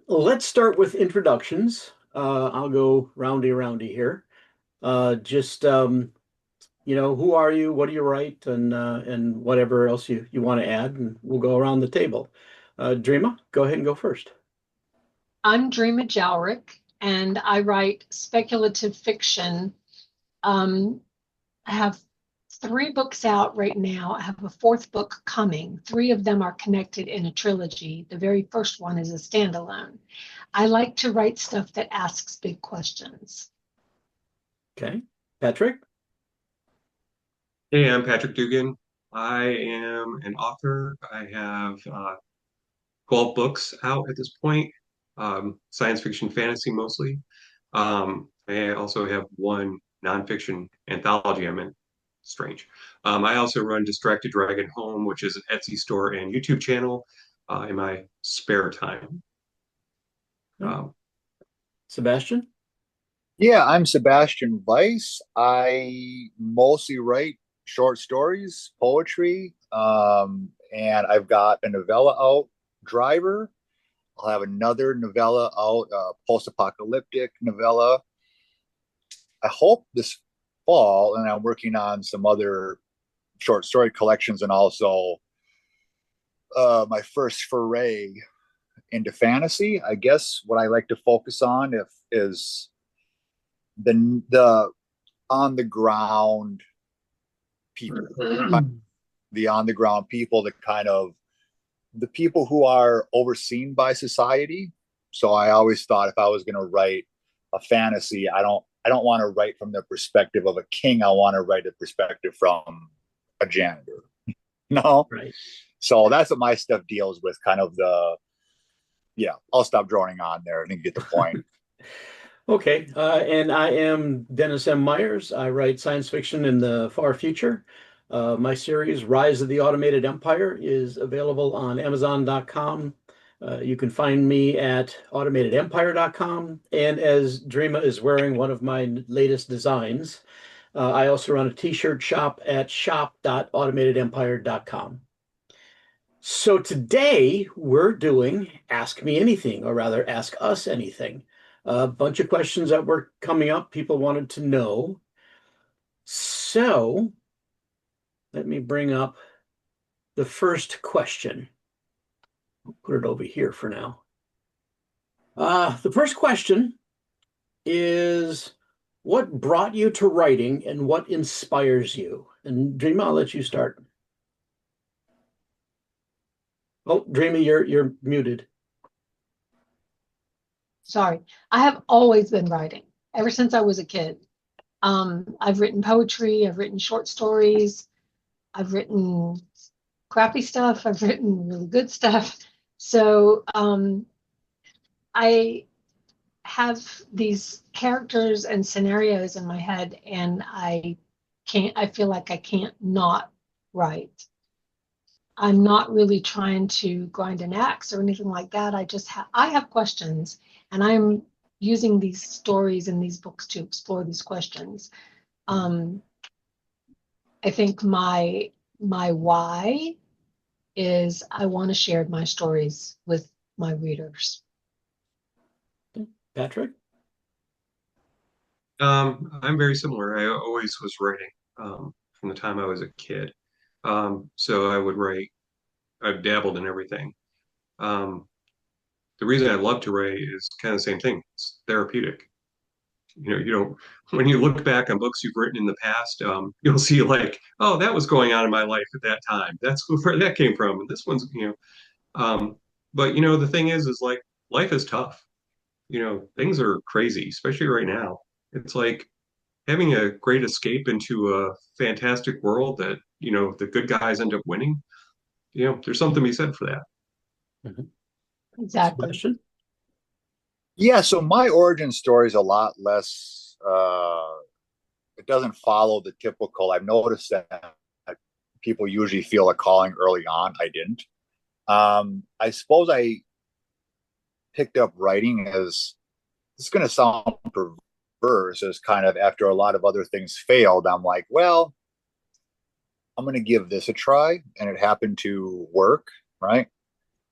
let's start with introductions. I'll go roundy here. Just who are you? What do you write? And whatever else you want to add, and we'll go around the table. Drema, go ahead and go first. I'm Drema Deòraich, and I write speculative fiction. I have three books out right now. I have a fourth book coming. Three of them are connected in a trilogy. The very first one is a standalone. I like to write stuff that asks big questions. Okay, Patrick. Hey, I'm Patrick Dugan. I am an author. I have 12 books out at this point, science fiction, fantasy mostly. I also have one nonfiction anthology I'm in. Strange. I also run Distracted Dragon Home, which is an Etsy store and YouTube channel in my spare time. Um, Sebastian. Yeah, I'm Sebastian Vice. I mostly write short stories, poetry, and I've got a novella out, Driver. I'll have another novella out, post-apocalyptic novella. I hope this fall, and I'm working on some other short story collections, and also my first foray into fantasy. I guess what I like to focus on if is the on the ground people, the on the ground people, the people who are overseen by society. So I always thought if I was going to write a fantasy, I don't want to write from the perspective of a king. I want to write a perspective from a janitor. No, Right. So that's what my stuff deals with. Kind of the yeah. I'll stop droning on there. I think you get the point. Okay, and I am Dennis M. Myers. I write science fiction in the far future. My series, Rise of the Automated Empire, is available on Amazon.com. You can find me at automatedempire.com. And as Drema is wearing one of my latest designs, I also run a t-shirt shop at shop.automatedempire.com. So today we're doing Ask Me Anything, or rather, Ask Us Anything. A bunch of questions that were coming up, people wanted to know. So let me bring up the first question. I'll put it over here for now. The first question is, what brought you to writing and what inspires you? And Dreama, I'll let you start. Oh, Dreama, you're muted. Sorry. I have always been writing ever since I was a kid. I've written poetry, I've written short stories, I've written crappy stuff, I've written really good stuff. So I have these characters and scenarios in my head, and I feel like I can't not write. I'm not really trying to grind an axe or anything like that. I have questions, and I'm using these stories and these books to explore these questions. Um, I think my why is I want to share my stories with my readers. Patrick? I'm very similar. I always was writing from the time I was a kid. So I would write, I've dabbled in everything. Um, the reason I love to write is kind of the same thing. It's therapeutic. You don't, when you look back on books you've written in the past, you'll see like, oh, that was going on in my life at that time. That's where that came from. And this one's, but the thing is like life is tough. Things are crazy, especially right now. It's like having a great escape into a fantastic world that, the good guys end up winning. There's something to be said for that. Mhm. Exactly. Sebastian? Yeah. So my origin story is a lot less. It doesn't follow the typical. I've noticed that people usually feel a calling early on. I didn't. I suppose I picked up writing as it's going to sound perverse, as kind of after a lot of other things failed. I'm like, well, I'm going to give this a try, and it happened to work. Right,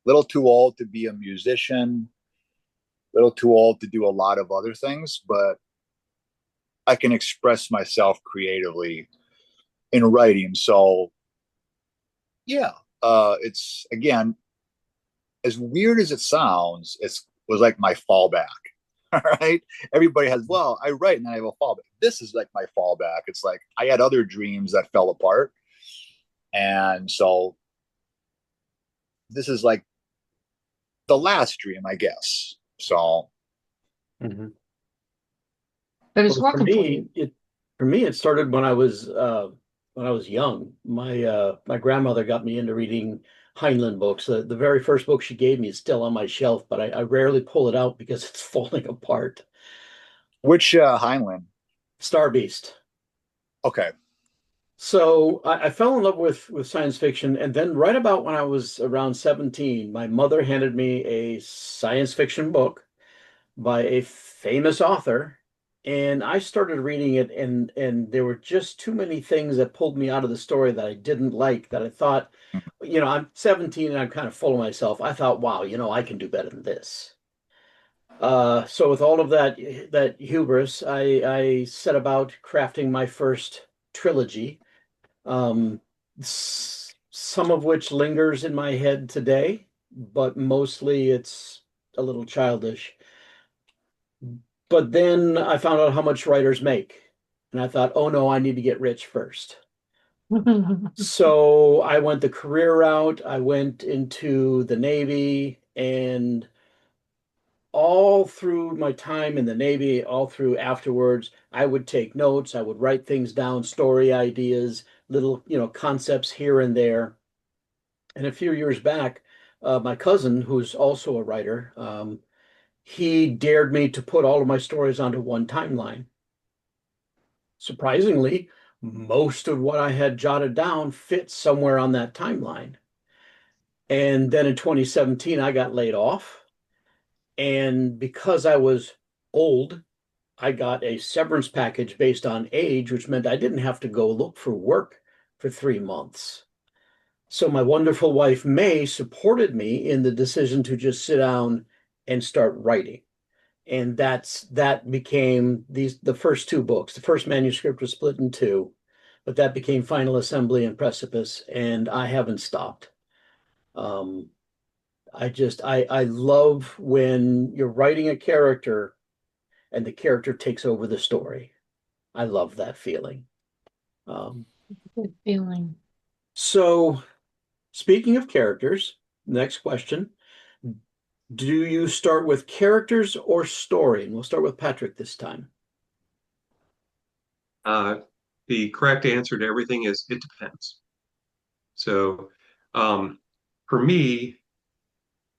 little too old to be a musician. little too old to do a lot of other things, but I can express myself creatively in writing. So yeah, it's again, as weird as it sounds, it was like my fallback. All right. Everybody has, well, I write and then I have a fallback. This is like my fallback. It's like I had other dreams that fell apart. And so this is like the last dream, I guess. So Mhm. But it's Well, working for you. for me it started when I was young. My grandmother got me into reading Heinlein books. The very first book she gave me is still on my shelf, but I rarely pull it out because it's falling apart. which Heinlein? Star Beast. Okay. So I fell in love with science fiction, and then right about when I was around 17, my mother handed me a science fiction book by a famous author, and I started reading it, and there were just too many things that pulled me out of the story that I didn't like, that I thought, I'm 17 and I'm kind of full of myself. I thought, wow, I can do better than this. So with all of that hubris, I set about crafting my first trilogy, um, some of which lingers in my head today, but mostly it's a little childish. But then I found out how much writers make. And I thought, oh no, I need to get rich first. So I went the career route. I went into the Navy, and all through my time in the Navy, all through afterwards, I would take notes. I would write things down, story ideas, little, concepts here and there. And a few years back, my cousin, who's also a writer, he dared me to put all of my stories onto one timeline. Surprisingly, most of what I had jotted down fit somewhere on that timeline. And then in 2017, I got laid off. And because I was old, I got a severance package based on age, which meant I didn't have to go look for work for 3 months. So my wonderful wife, May, supported me in the decision to just sit down and start writing. And that became the first two books. The first manuscript was split in two, but that became Final Assembly and Precipice, and I haven't stopped. Um, I love when you're writing a character and the character takes over the story. I love that feeling. Um, Good feeling. so speaking of characters, next question. Do you start with characters or story? And we'll start with Patrick this time. Uh, the correct answer to everything is it depends. So, um, for me,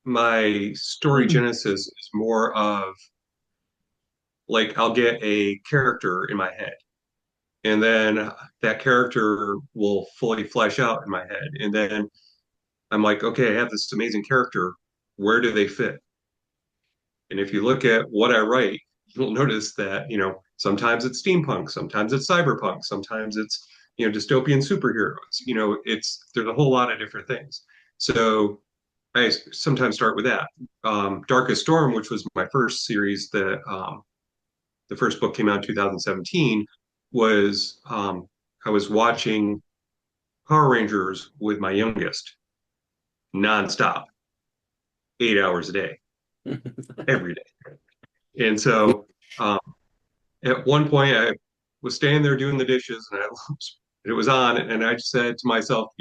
my story Hmm. genesis is more of like I'll get a character in my head, and then that character will fully flesh out in my head, and then I'm like, okay, I have this amazing character. Where do they fit? And if you look at what I write, you'll notice that, sometimes it's steampunk, sometimes it's cyberpunk, sometimes it's, dystopian superheroes. There's a whole lot of different things. So I sometimes start with that. Darkest Storm, which was my first series that the first book came out in 2017, was I was watching Power Rangers with my youngest nonstop, 8 hours a day, every day. And so um, at one point, I was standing there doing the dishes, and it was on, and I just said to myself,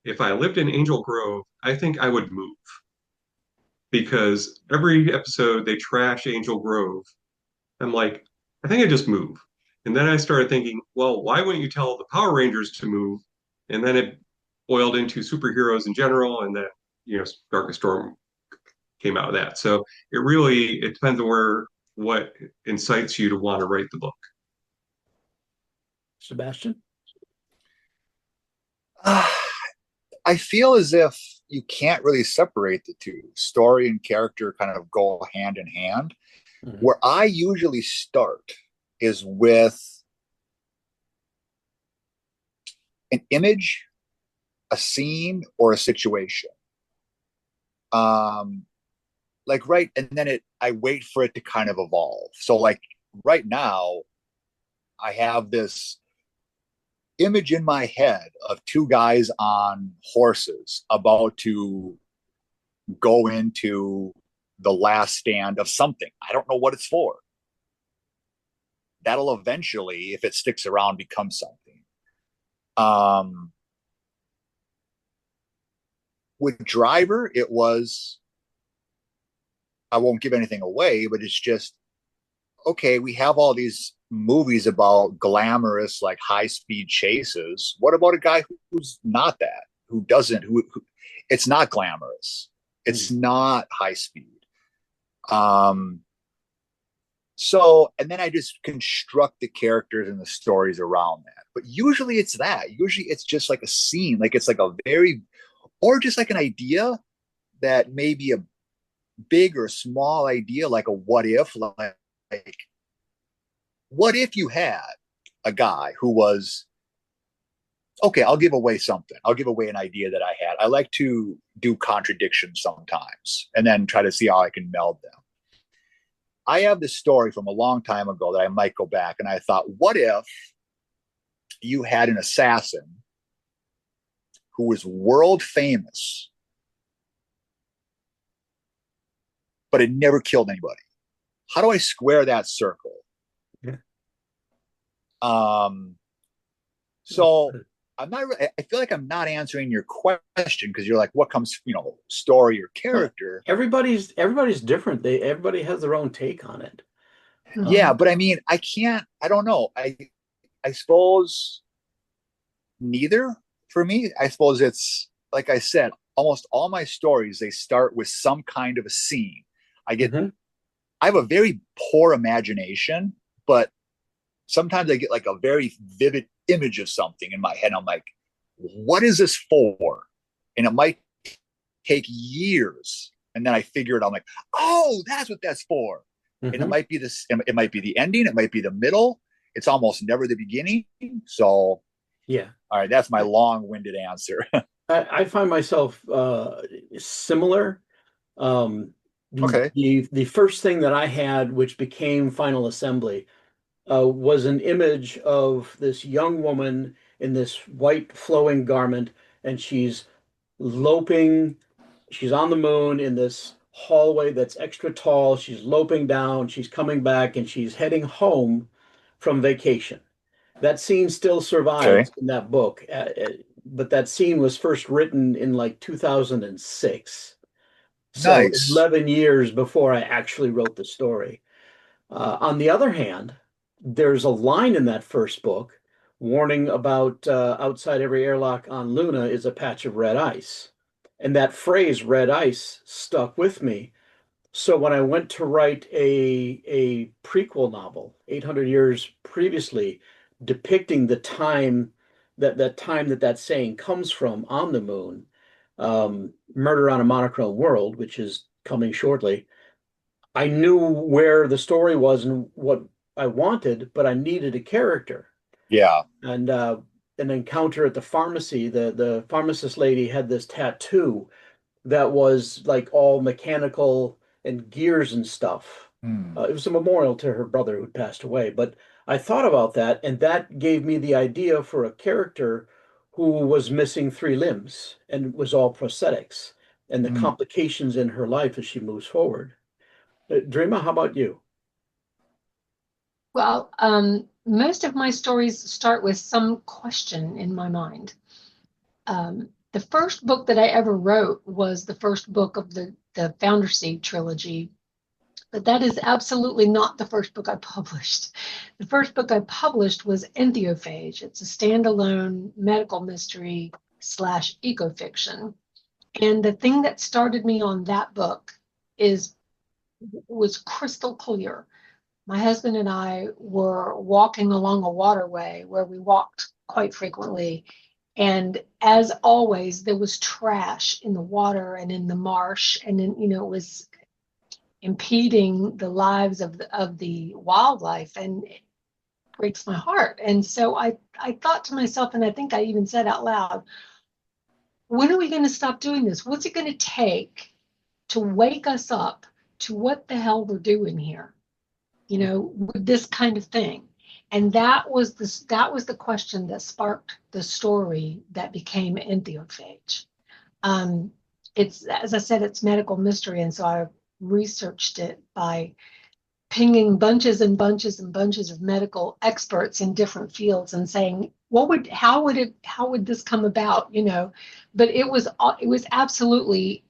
if I lived in Angel Grove, I think I would move because every episode they trash Angel Grove. I'm like, I think I just move. And then I started thinking, well, why wouldn't you tell the Power Rangers to move? And then it boiled into superheroes in general, and then Darkest Storm came out of that. So it depends on what incites you to want to write the book. Sebastian? I feel as if you can't really separate the two. Story and character kind of go hand in hand. Mhm. Where I usually start is with an image, a scene, or a situation. Um, like right, and then I wait for it to kind of evolve. So like right now, I have this image in my head of two guys on horses about to go into the last stand of something. I don't know what it's for. That'll eventually, if it sticks around, become something. Um, with Driver, it was, I won't give anything away, but it's just, okay, we have all these movies about glamorous, like high speed chases. What about a guy who's not that, who doesn't, who it's not glamorous, it's not high speed. Um, so, and then I just construct the characters and the stories around that. But usually it's that. Usually it's just like a scene, like it's like a very, or just like an idea that may be a big or small idea, like a what if, like what if you had a guy who was, okay, I'll give away something. I'll give away an idea that I had. I like to do contradictions sometimes and then try to see how I can meld them. I have this story from a long time ago that I might go back, and I thought, what if you had an assassin who was world famous, but had never killed anybody? How do I square that circle? Yeah. So I'm not. I feel like I'm not answering your question because you're like, what comes, story or character? Everybody's different. Everybody has their own take on it. Yeah, but I mean, I can't. I don't know. I suppose neither for me. I suppose it's like I said. Almost all my stories, they start with some kind of a scene. I have a very poor imagination, but sometimes I get like a very vivid image of something in my head. I'm like, what is this for? And it might take years. And then I figure it out. I'm like, oh, that's what that's for. And it might be this, it might be the ending, it might be the middle. It's almost never the beginning. So, Yeah. All right, that's my long-winded answer. I find myself similar. Okay. The first thing that I had, which became Final Assembly, was an image of this young woman in this white flowing garment, and she's loping. She's on the moon in this hallway that's extra tall. She's loping down. She's coming back, and she's heading home from vacation. That scene still Okay. survives in that book, but that scene was first written in like 2006. So Nice. 11 years before I actually wrote the story. On the other hand, there's a line in that first book warning about outside every airlock on Luna is a patch of red ice. And that phrase, red ice, stuck with me. So when I went to write a prequel novel, 800 years previously, depicting the time that saying comes from on the moon, Murder on a Monochrome World, which is coming shortly, I knew where the story was and what I wanted, but I needed a character. Yeah. And an encounter at the pharmacy, the pharmacist lady had this tattoo that was like all mechanical and gears and stuff. Hmm. It was a memorial to her brother who'd passed away. But I thought about that, and that gave me the idea for a character who was missing three limbs and was all prosthetics and the Hmm. complications in her life as she moves forward. Drema, how about you? Well, most of my stories start with some question in my mind. The first book that I ever wrote was the first book of the Founder Seed trilogy, but that is absolutely not the first book I published. The first book I published was Entheophage. It's a standalone medical mystery slash ecofiction. And the thing that started me on that book was crystal clear. My husband and I were walking along a waterway where we walked quite frequently. And as always, there was trash in the water and in the marsh. And then, it was impeding the lives of the wildlife. And it breaks my heart. And so I thought to myself, and I think I even said out loud, when are we going to stop doing this? What's it going to take to wake us up to what the hell we're doing here, you know, with this kind of thing. And that was the question that sparked the story that became Entheophage. It's, as I said, it's medical mystery, and so I researched it by pinging bunches and bunches and bunches of medical experts in different fields and saying, how would this come about, you know? But it was absolutely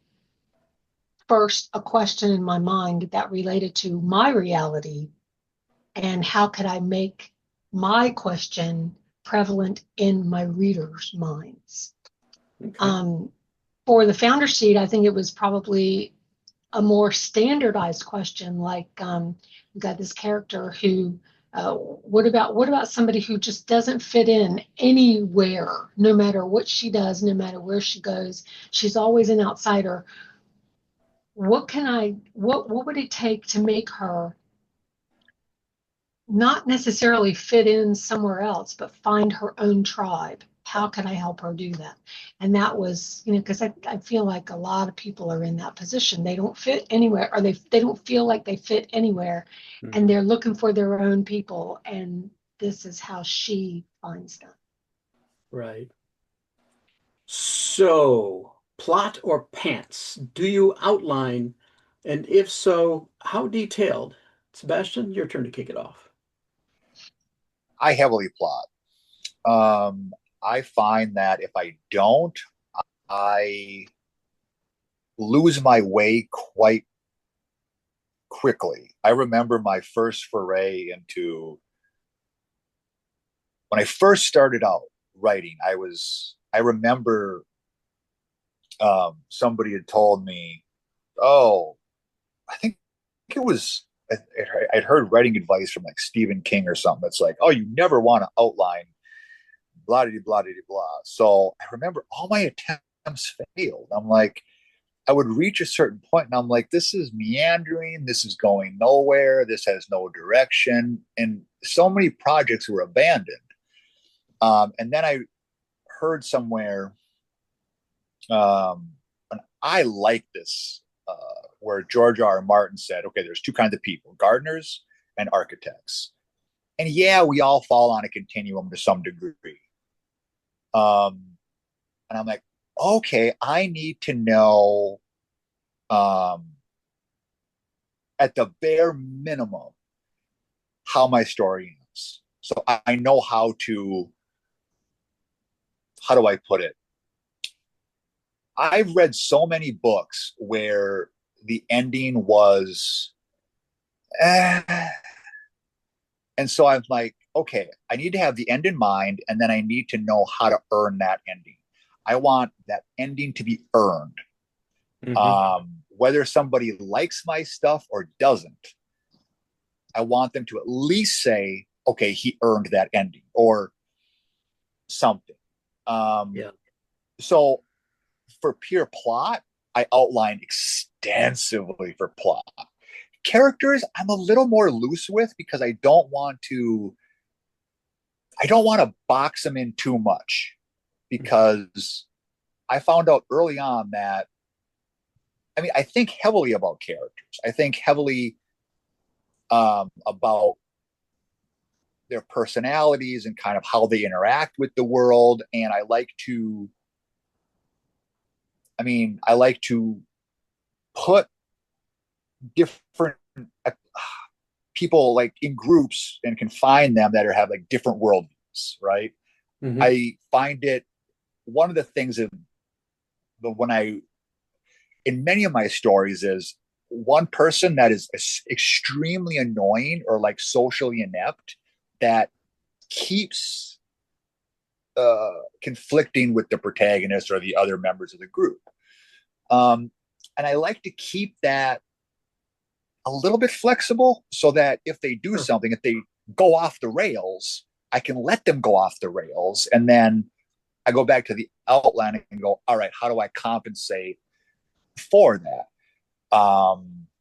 first a question in my mind that related to my reality, and how could I make my question prevalent in my readers' minds. Okay. For the founder sheet, I think it was probably a more standardized question, like we've got this character who, what about somebody who just doesn't fit in anywhere, no matter what she does, no matter where she goes, she's always an outsider. What would it take to make her not necessarily fit in somewhere else, but find her own tribe? How can I help her do that? And that was, you know, because I feel like a lot of people are in that position. They don't fit anywhere, or they don't feel like they fit anywhere, and they're looking for their own people. And this is how she finds them. Right. So, plot or pants? Do you outline? And if so, how detailed? Sebastian, your turn to kick it off. I heavily plot. I find that if I don't, I lose my way quite quickly. I remember my first foray into when I first started out writing. I remember somebody had told me, "Oh, I think it was." I'd heard writing advice from like Stephen King or something. It's like, "Oh, you never want to outline blah blah blah blah." So I remember all my attempts failed. I'm like, I would reach a certain point and I'm like, this is meandering, this is going nowhere, this has no direction. And so many projects were abandoned. And then I heard somewhere, and I like this, where George R. Martin said, okay, there's two kinds of people, gardeners and architects. And yeah, we all fall on a continuum to some degree. And I'm like, okay, I need to know, at the bare minimum, how my story ends. So I know how do I put it? I've read so many books where the ending was, and so I'm like, okay, I need to have the end in mind, and then I need to know how to earn that ending. I want that ending to be earned. Whether somebody likes my stuff or doesn't, I want them to at least say, okay, he earned that ending or something. Yeah. So for pure plot, I outline extensively for plot. Characters, I'm a little more loose with because I don't want to box them in too much, because I found out early on that, I mean, I think heavily about characters. I think heavily about their personalities and kind of how they interact with the world. And I like to put different people like in groups and confine them that have like different worldviews, right? I find it one of the things that when I in many of my stories is one person that is extremely annoying or like socially inept that keeps conflicting with the protagonist or the other members of the group. And I like to keep that a little bit flexible so that if they do something, if they go off the rails, I can let them go off the rails. And then I go back to the outline and go, all right, how do I compensate for that?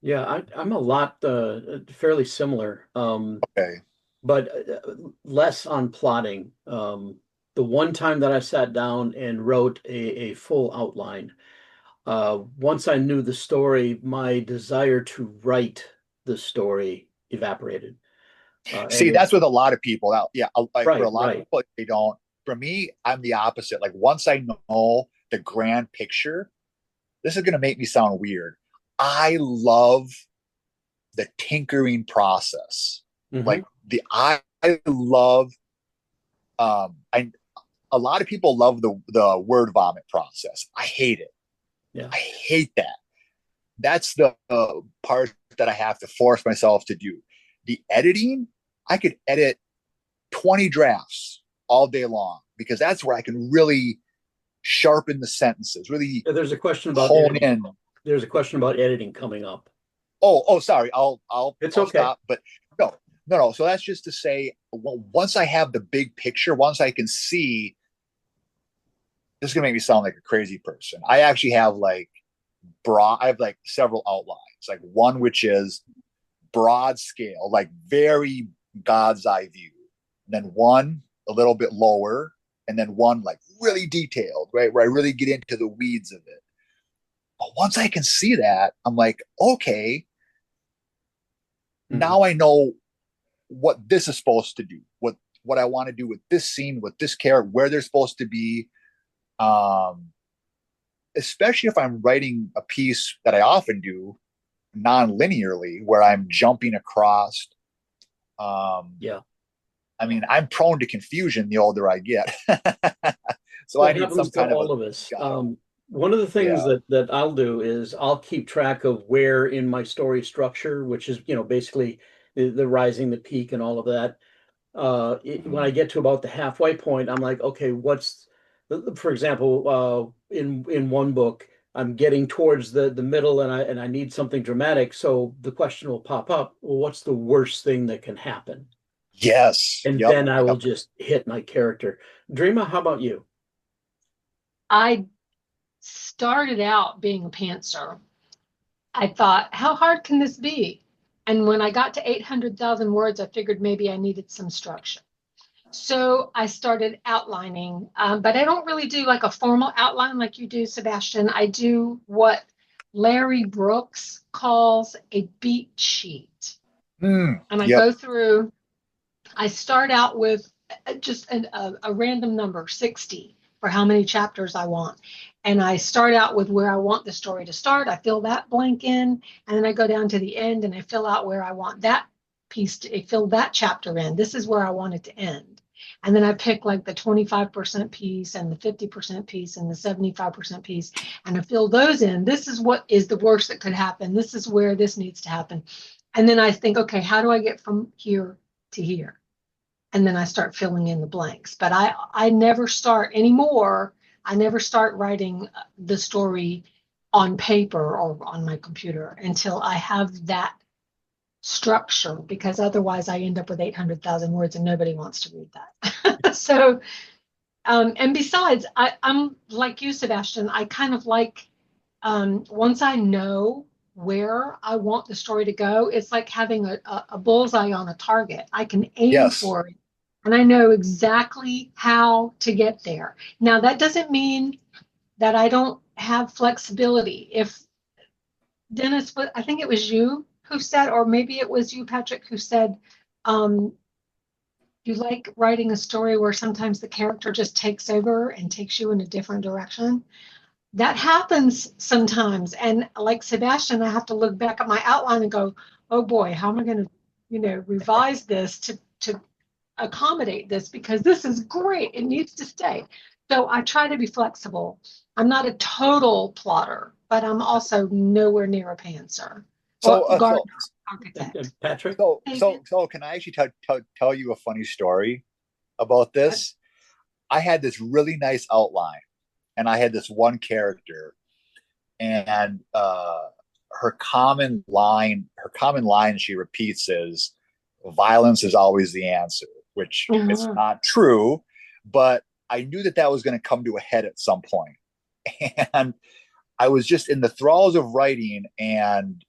Yeah, I'm a lot fairly similar, Okay. but less on plotting. The one time that I sat down and wrote a full outline, Once I knew the story, my desire to write the story evaporated. See, And that's with a lot of people. Now, yeah, like for a right, lot of right. people, they don't. For me, I'm the opposite. Like once I know the grand picture, this is going to make me sound weird. I love the tinkering process. Hmm. Like I love I a lot of people love the word vomit process. I hate it. Yeah. I hate that. That's the part that I have to force myself to do. The editing, I could edit 20 drafts all day long because that's where I can really sharpen the sentences, really There's a question about hone editing. in. There's a question about editing coming up. Oh, sorry. It's I'll okay. stop. But no. So that's just to say, once I have the big picture, once I can see, this is gonna make me sound like a crazy person. I actually have like I have like several outlines. Like one which is broad scale, like very God's eye view. And then one a little bit lower, and then one like really detailed, right? Where I really get into the weeds of it. But once I can see that, I'm like, okay, Hmm. now I know what this is supposed to do, what I want to do with this scene, with this character, where they're supposed to be. Um, Especially if I'm writing a piece that I often do non-linearly, where I'm jumping across. Um, Yeah. I mean, I'm prone to confusion the older I get, so I That need happens some to kind of a all of us. guide. One of the things Yeah. that I'll do is I'll keep track of where in my story structure, which is, basically the rising, the peak, and all of that. When I Mm. get to about the halfway point, I'm like, okay, for example, in one book, I'm getting towards the middle, and I need something dramatic. So the question will pop up, well, what's the worst thing that can happen? Yes. And Yep. then I will Yep. just hit my character. Dreama, how about you? I started out being a pantser. I thought, how hard can this be? And when I got to 800,000 words, I figured maybe I needed some structure. So I started outlining, but I don't really do like a formal outline like you do, Sebastian. I do what Larry Brooks calls a beat sheet. And I Yep. go through, I start out with just a random number, 60, for how many chapters I want. And I start out with where I want the story to start. I fill that blank in, and then I go down to the end and I fill out where I want that piece to fill that chapter in. This is where I want it to end. And then I pick like the 25% piece and the 50% piece and the 75% piece, and I fill those in. This is what is the worst that could happen. This is where this needs to happen. And then I think, okay, how do I get from here to here? And then I start filling in the blanks. But I never start anymore. I never start writing the story on paper or on my computer until I have that structure, because otherwise I end up with 800,000 words and nobody wants to read that. So, and besides, I'm like you, Sebastian. I kind of like, once I know where I want the story to go, it's like having a bullseye on a target. I can aim Yes. for it and I know exactly how to get there. Now, that doesn't mean that I don't have flexibility. If Dennis, I think it was you who said, or maybe it was you, Patrick, who said, um, you like writing a story where sometimes the character just takes over and takes you in a different direction. That happens sometimes. And like Sebastian, I have to look back at my outline and go, oh boy, how am I going to, revise this to accommodate this, because this is great. It needs to stay. So I try to be flexible. I'm not a total plotter, but I'm also nowhere near a pantser So, or uh, so, gardener architect. And Patrick? David? can I actually tell you a funny story about this? I had this really nice outline, and I had this one character, and her common line she repeats is, "Violence is always the answer," which it's Uh-huh. not true, but I knew that was going to come to a head at some point, and I was just in the thralls of writing, and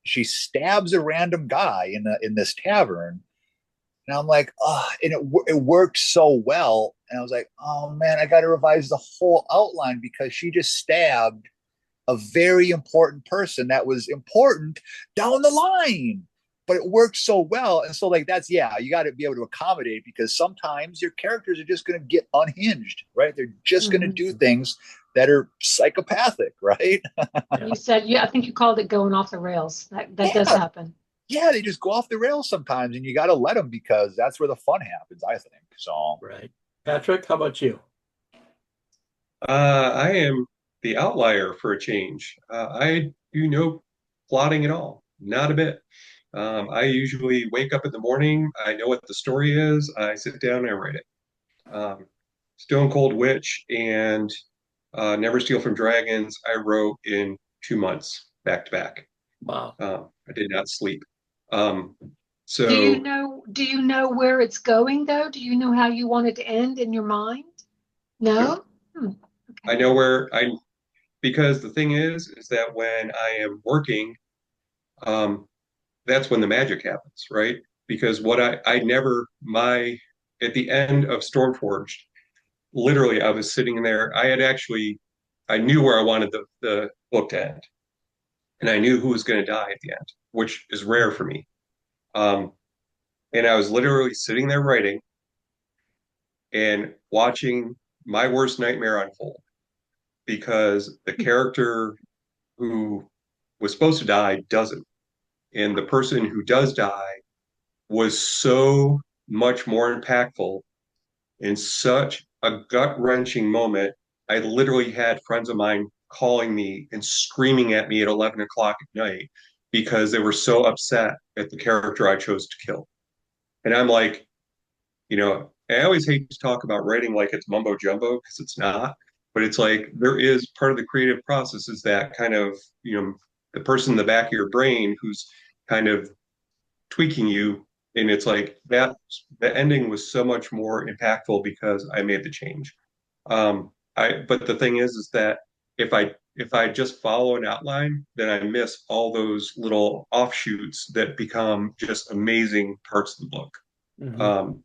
she stabs a random guy in this tavern, and I'm like, oh, and it worked so well. And I was like, oh man, I got to revise the whole outline because she just stabbed a very important person that was important down the line, but it worked so well. And so like, that's, yeah, you got to be able to accommodate, because sometimes your characters are just going to get unhinged, right? They're just going to do things that are psychopathic, right? You said, yeah, I think you called it going off the rails. That does happen. Yeah, they just go off the rails sometimes, and you got to let them, because that's where the fun happens, I think. So, Right. Patrick, how about you? I am the outlier for a change. I do no plotting at all, not a bit. I usually wake up in the morning, I know what the story is, I sit down and I write it. Um, Stone Cold Witch and Never Steal from Dragons, I wrote in 2 months back to back. Wow. I did not sleep. Um, Do you so know where it's going though? Do you know how you want it to end in your mind? No? I Okay. know where because the thing is that when I am working, um, that's when the magic happens, right? Because what I never, at the end of Stormforged, literally I was sitting there. I knew where I wanted the book to end, and I knew who was going to die at the end, which is rare for me. Um, and I was literally sitting there writing and watching my worst nightmare unfold, because the character who was supposed to die doesn't. And the person who does die was so much more impactful in such a gut-wrenching moment. I literally had friends of mine calling me and screaming at me at 11 o'clock at night because they were so upset at the character I chose to kill. And I'm like, I always hate to talk about writing like it's mumbo jumbo, because it's not. But it's like there is part of the creative process is that kind of, the person in the back of your brain who's kind of tweaking you. And it's like that the ending was so much more impactful because I made the change. But the thing is that if I just follow an outline, then I miss all those little offshoots that become just amazing parts of the book. Mhm.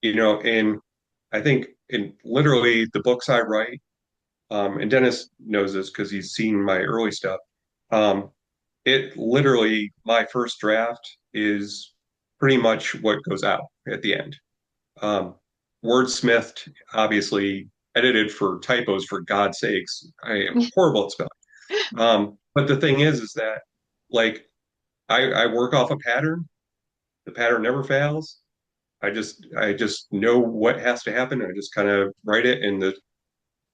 And I think in literally the books I write, and Dennis knows this because he's seen my early stuff. Um, it literally, my first draft is pretty much what goes out at the end. Um, Wordsmithed, obviously edited for typos, for God's sakes. I am horrible at spelling. But the thing is that like I work off a pattern. The pattern never fails. I just know what has to happen. I just kind of write it, and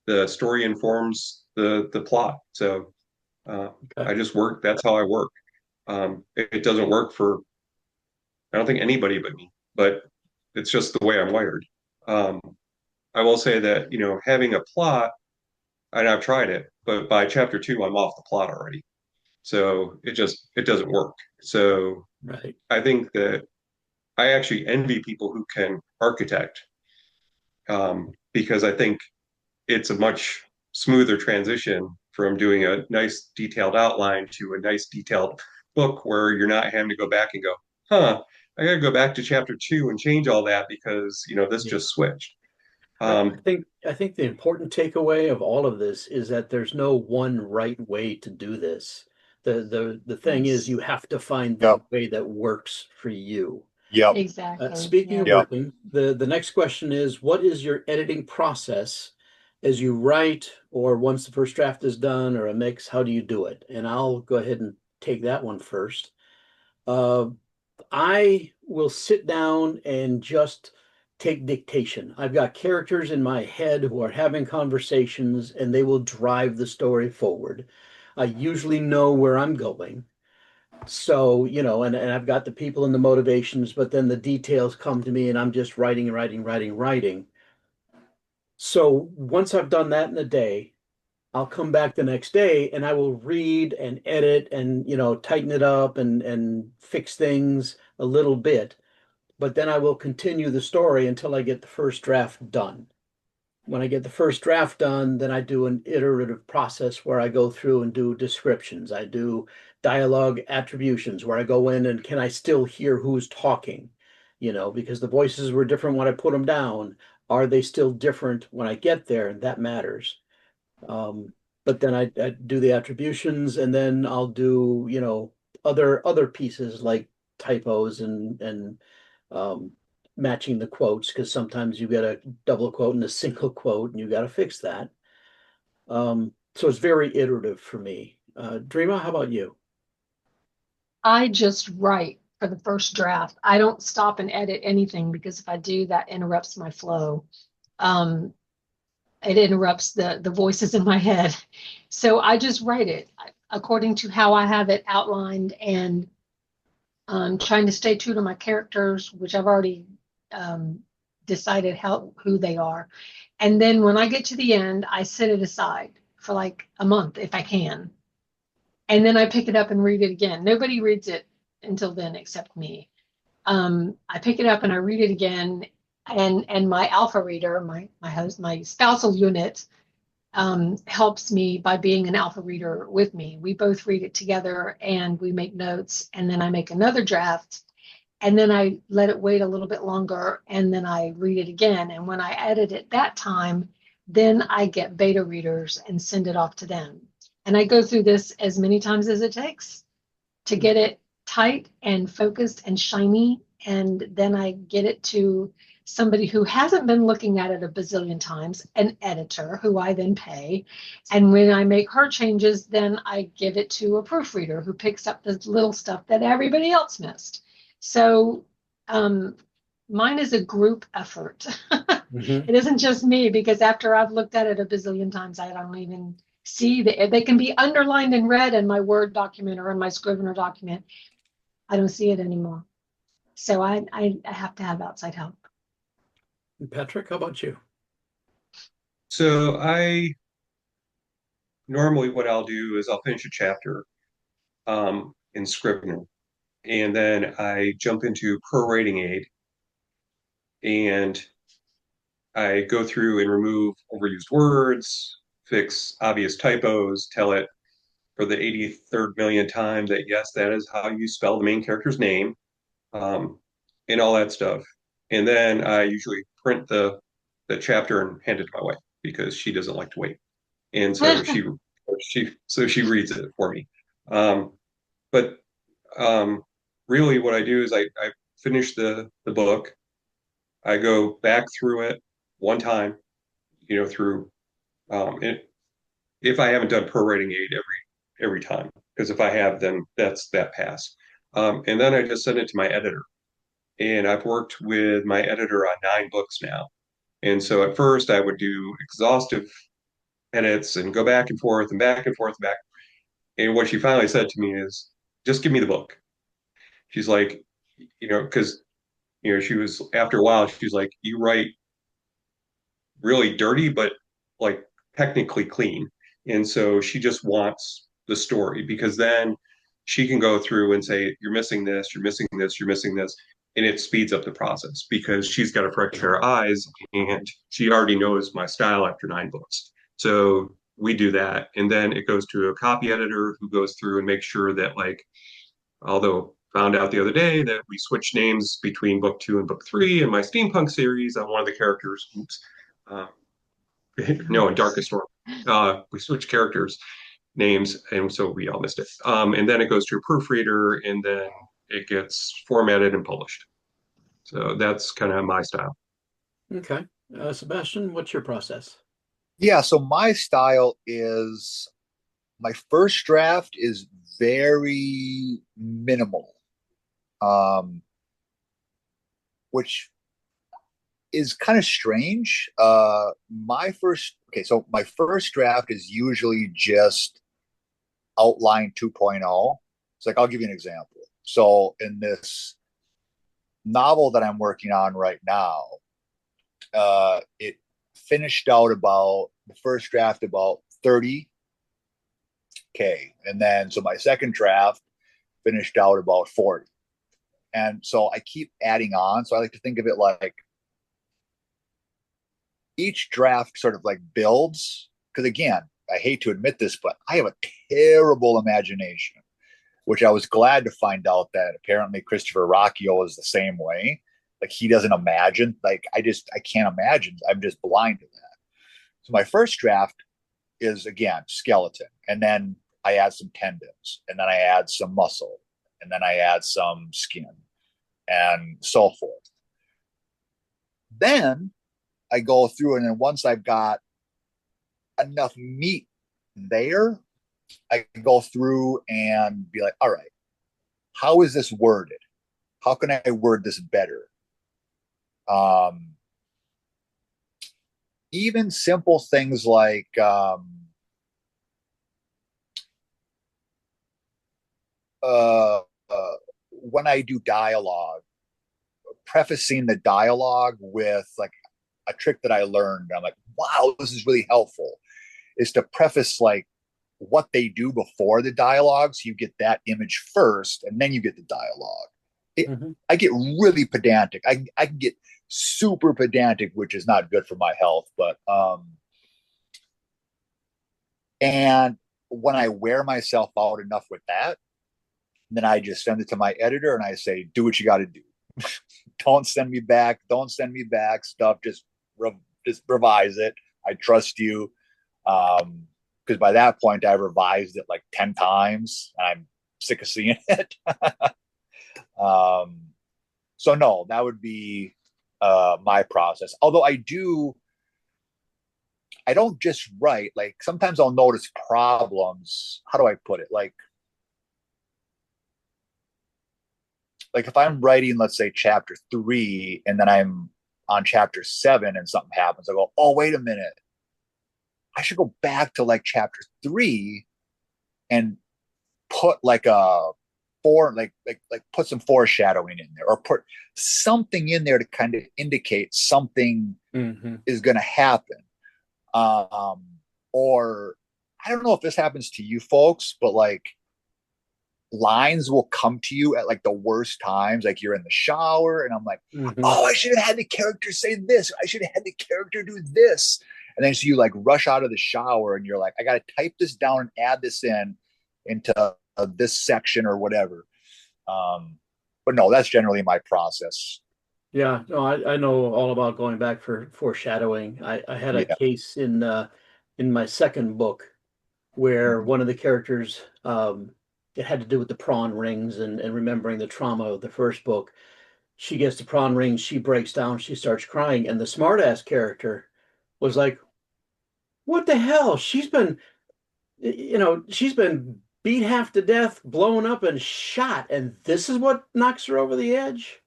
the story informs the plot. So Okay. I just work. That's how I work. It doesn't work for I don't think anybody but me, but it's just the way I'm wired. Um, I will say that having a plot, and I've tried it, but by chapter two, I'm off the plot already. So it doesn't work. So Right. I think that I actually envy people who can architect, because I think it's a much smoother transition from doing a nice detailed outline to a nice detailed book where you're not having to go back and go, I got to go back to chapter two and change all that because, this Yeah. just switched. I Um, I think the important takeaway of all of this is that there's no one right way to do this. The thing is, Yes. you have to find the yep, way that works for you. yep, Exactly. Speaking Yeah. of yep. working, the next question is, what is your editing process as you write, or once the first draft is done, or a mix? How do you do it? And I'll go ahead and take that one first. Uh, I will sit down and just take dictation. I've got characters in my head who are having conversations, and they will drive the story forward. I usually know where I'm going. So, and I've got the people and the motivations, but then the details come to me and I'm just writing, writing, writing, writing. So once I've done that in a day, I'll come back the next day and I will read and edit and, tighten it up and fix things a little bit. But then I will continue the story until I get the first draft done. When I get the first draft done, then I do an iterative process where I go through and do descriptions. I do dialogue attributions where I go in and can I still hear who's talking? Because the voices were different when I put them down. Are they still different when I get there? And that matters. Um, but then I do the attributions, and then I'll do, other pieces like typos and um, matching the quotes, because sometimes you get a double quote and a single quote, and you got to fix that. So it's very iterative for me. Dreama, how about you? I just write for the first draft. I don't stop and edit anything because if I do, that interrupts my flow. Um, it interrupts the voices in my head. So I just write it according to how I have it outlined and trying to stay true to my characters, which I've already um, decided who they are. And then when I get to the end, I set it aside for like a month if I can. And then I pick it up and read it again. Nobody reads it until then except me. I pick it up and I read it again, and my alpha reader, my spousal unit, helps me by being an alpha reader with me. We both read it together and we make notes, and then I make another draft, and then I let it wait a little bit longer, and then I read it again. And when I edit it that time, then I get beta readers and send it off to them. And I go through this as many times as it takes to get it tight and focused and shiny. And then I get it to somebody who hasn't been looking at it a bazillion times, an editor who I then pay. And when I make her changes, then I give it to a proofreader who picks up the little stuff that everybody else missed. So mine is a group effort. Mhm. It isn't just me, because after I've looked at it a bazillion times, I don't even see that they can be underlined in red in my Word document or in my Scrivener document. I don't see it anymore. So I have to have outside help. Patrick, how about you? So I normally what I'll do is I'll finish a chapter in Scrivener, and then I jump into prorating aid, and I go through and remove overused words, fix obvious typos, tell it for the 83rd million time that yes, that is how you spell the main character's name, um, and all that stuff. And then I usually print the chapter and hand it to my wife because she doesn't like to wait, and so she reads it for me. Um, but really, what I do is I finish the book. I go back through it one time, through it, if I haven't done prorating aid every time, because if I have, then that's that pass. And then I just send it to my editor, and I've worked with my editor on 9 books now. And so at first I would do exhaustive edits and go back and forth and back and forth and back. And what she finally said to me is, just give me the book. She's like, because she was after a while, she's like, you write really dirty, but like technically clean. And so she just wants the story because then she can go through and say, you're missing this, you're missing this, you're missing this. And it speeds up the process because she's got a fresh pair of eyes and she already knows my style after 9 books. So we do that. And then it goes to a copy editor who goes through and makes sure that, like, although found out the other day that we switched names between book 2 and book 3 in my steampunk series on one of the characters. Oops. Uh, no, in Darkest Storm. We switched characters names, and so we all missed it. And then it goes to a proofreader, and then it gets formatted and published. So that's kind of my style. Okay. Sebastian, what's your process? Yeah, so my style is my first draft is very minimal, um, which is kind of strange. My first draft is usually just outline 2.0. It's like, I'll give you an example. So in this novel that I'm working on right now, it finished out about the first draft about 30K. And then, so my second draft finished out about 40. And so I keep adding on. So I like to think of it like each draft sort of like builds. Because again, I hate to admit this, but I have a terrible imagination, which I was glad to find out that apparently Christopher Rocchio is the same way. Like he doesn't imagine. Like I can't imagine. I'm just blind to that. So my first draft is again skeleton, and then I add some tendons, and then I add some muscle, and then I add some skin, and so forth. Then I go through, and then once I've got enough meat there, I go through and be like, all right, how is this worded? How can I word this better? Even simple things like uh, when I do dialogue, prefacing the dialogue with like a trick that I learned. I'm like, wow, this is really helpful. Is to preface like what they do before the dialogue, so you get that image first, and then you get the dialogue. I get really pedantic. I can get super pedantic, which is not good for my health. But and when I wear myself out enough with that, then I just send it to my editor and I say, do what you got to do. Don't send me back. Don't send me back stuff. Just revise it. I trust you. Because by that point, I revised it like 10 times. And I'm sick of seeing it. So no, that would be my process. Although I don't just write. Like sometimes I'll notice problems. How do I put it? Like if I'm writing, let's say chapter 3, and then I'm on chapter 7 and something happens, I go, oh, wait a minute. I should go back to like chapter 3 and put like put some foreshadowing in there, or put something in there to kind of indicate something is going to happen. Or I don't know if this happens to you folks, but like lines will come to you at like the worst times. Like you're in the shower and I'm like, oh, I should have had the character say this. I should have had the character do this. And then so you like rush out of the shower and you're like, I got to type this down and add this into this section or whatever. But no, that's generally my process. Yeah, no, I know all about going back for foreshadowing. I had a case in my second book where one of the characters, it had to do with the prawn rings and remembering the trauma of the first book. She gets the prawn rings, she breaks down, she starts crying, and the smartass character was like, "What the hell? She's been beat half to death, blown up, and shot, and this is what knocks her over the edge."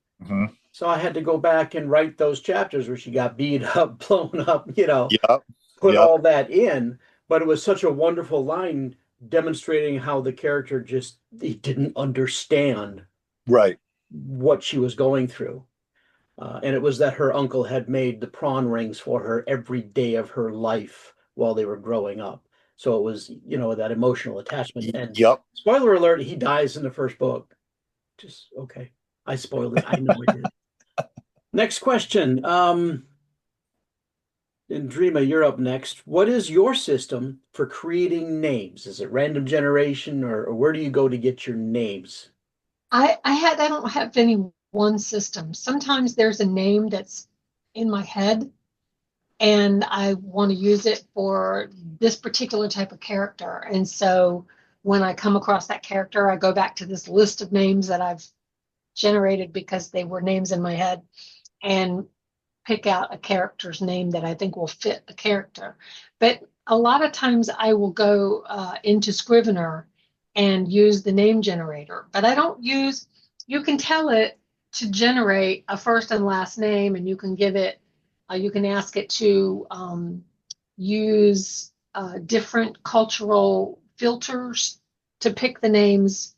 So I had to go back and write those chapters where she got beat up, blown up, put all that in. But it was such a wonderful line demonstrating how the character he didn't understand what she was going through. And it was that her uncle had made the prawn rings for her every day of her life while they were growing up. So it was, that emotional attachment. And spoiler alert, he dies in the first book. Just okay. I spoiled it. I know I did. Next question. And Drema, you're up next. What is your system for creating names? Is it random generation, or where do you go to get your names? I don't have any one system. Sometimes there's a name that's in my head and I want to use it for this particular type of character. And so when I come across that character, I go back to this list of names that I've generated because they were names in my head and pick out a character's name that I think will fit the character. But a lot of times I will go into Scrivener and use the name generator, but I don't use, you can tell it to generate a first and last name, and you can give it, you can ask it to use different cultural filters to pick the names.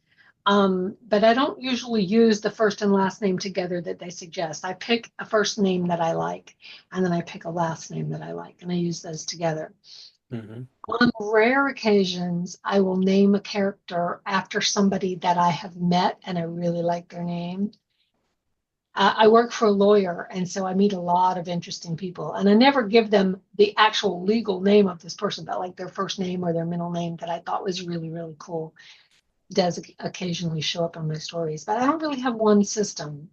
But I don't usually use the first and last name together that they suggest. I pick a first name that I like, and then I pick a last name that I like, and I use those together. On rare occasions, I will name a character after somebody that I have met and I really like their name. I work for a lawyer, and so I meet a lot of interesting people, and I never give them the actual legal name of this person, but like their first name or their middle name that I thought was really, really cool. Does occasionally show up in my stories, but I don't really have one system.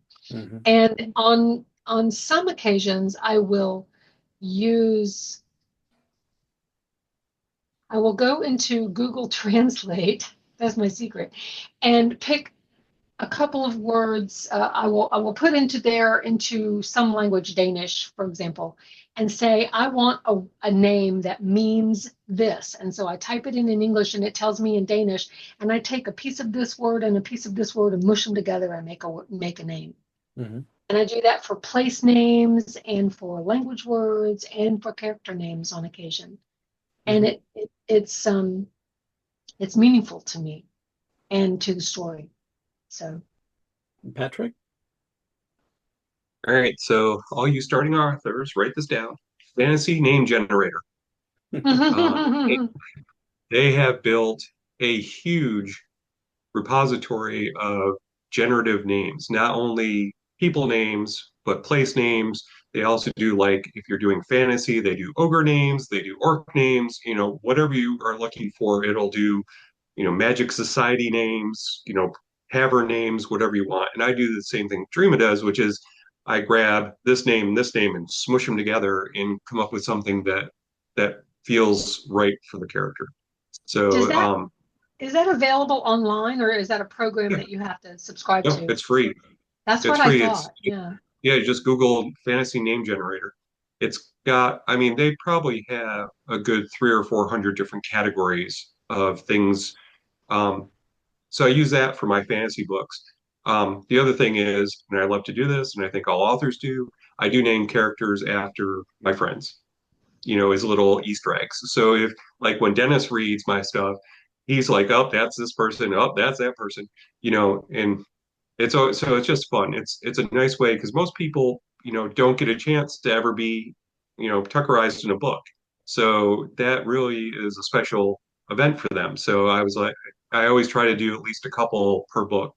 And on some occasions, I will use I will go into Google Translate, that's my secret, and pick a couple of words. I will put into some language, Danish, for example, and say I want a name that means this. And so I type it in English and it tells me in Danish, and I take a piece of this word and a piece of this word and mush them together and make a name. Mm-hmm. And I do that for place names and for language words and for character names on occasion. And it's meaningful to me and to the story. So, Patrick? All right, so all you starting authors, write this down. Fantasy name generator. They have built a huge repository of generative names, not only people names, but place names. They also do, like, if you're doing fantasy, they do ogre names, they do orc names, whatever you are looking for, it'll do, magic society names, tavern names, whatever you want. And I do the same thing Drema does, which is I grab this name, and smush them together and come up with something that feels right for the character. Does So, that is that available online, or is that a program yeah, that you have to subscribe no, to? it's free. That's It's what I free. thought. Yeah. Yeah, just Google fantasy name generator. It's got, I mean, they probably have a good 300 or 400 different categories of things. Um, so I use that for my fantasy books. The other thing is, and I love to do this, and I think all authors do, I do name characters after my friends, as little Easter eggs. So if, like, when Dennis reads my stuff, he's like, oh, that's this person, oh, that's that person, and so it's just fun. It's a nice way because most people, don't get a chance to ever be, Tuckerized in a book. So that really is a special event for them. So I was like, I always try to do at least a couple per book,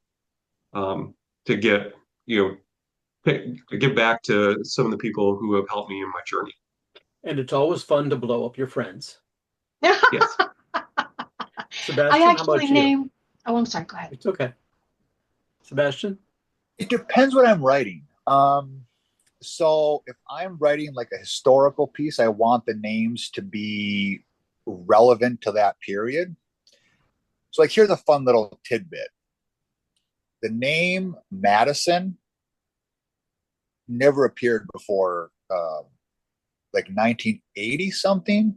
to get, give back to some of the people who have helped me in my journey. And it's always fun to blow up your friends. Yes. Sebastian, how about you? Oh, I'm sorry. Go ahead. It's okay. Sebastian? It depends what I'm writing. So if I'm writing like a historical piece, I want the names to be relevant to that period. So, like, here's a fun little tidbit. The name Madison never appeared before like 1980 something,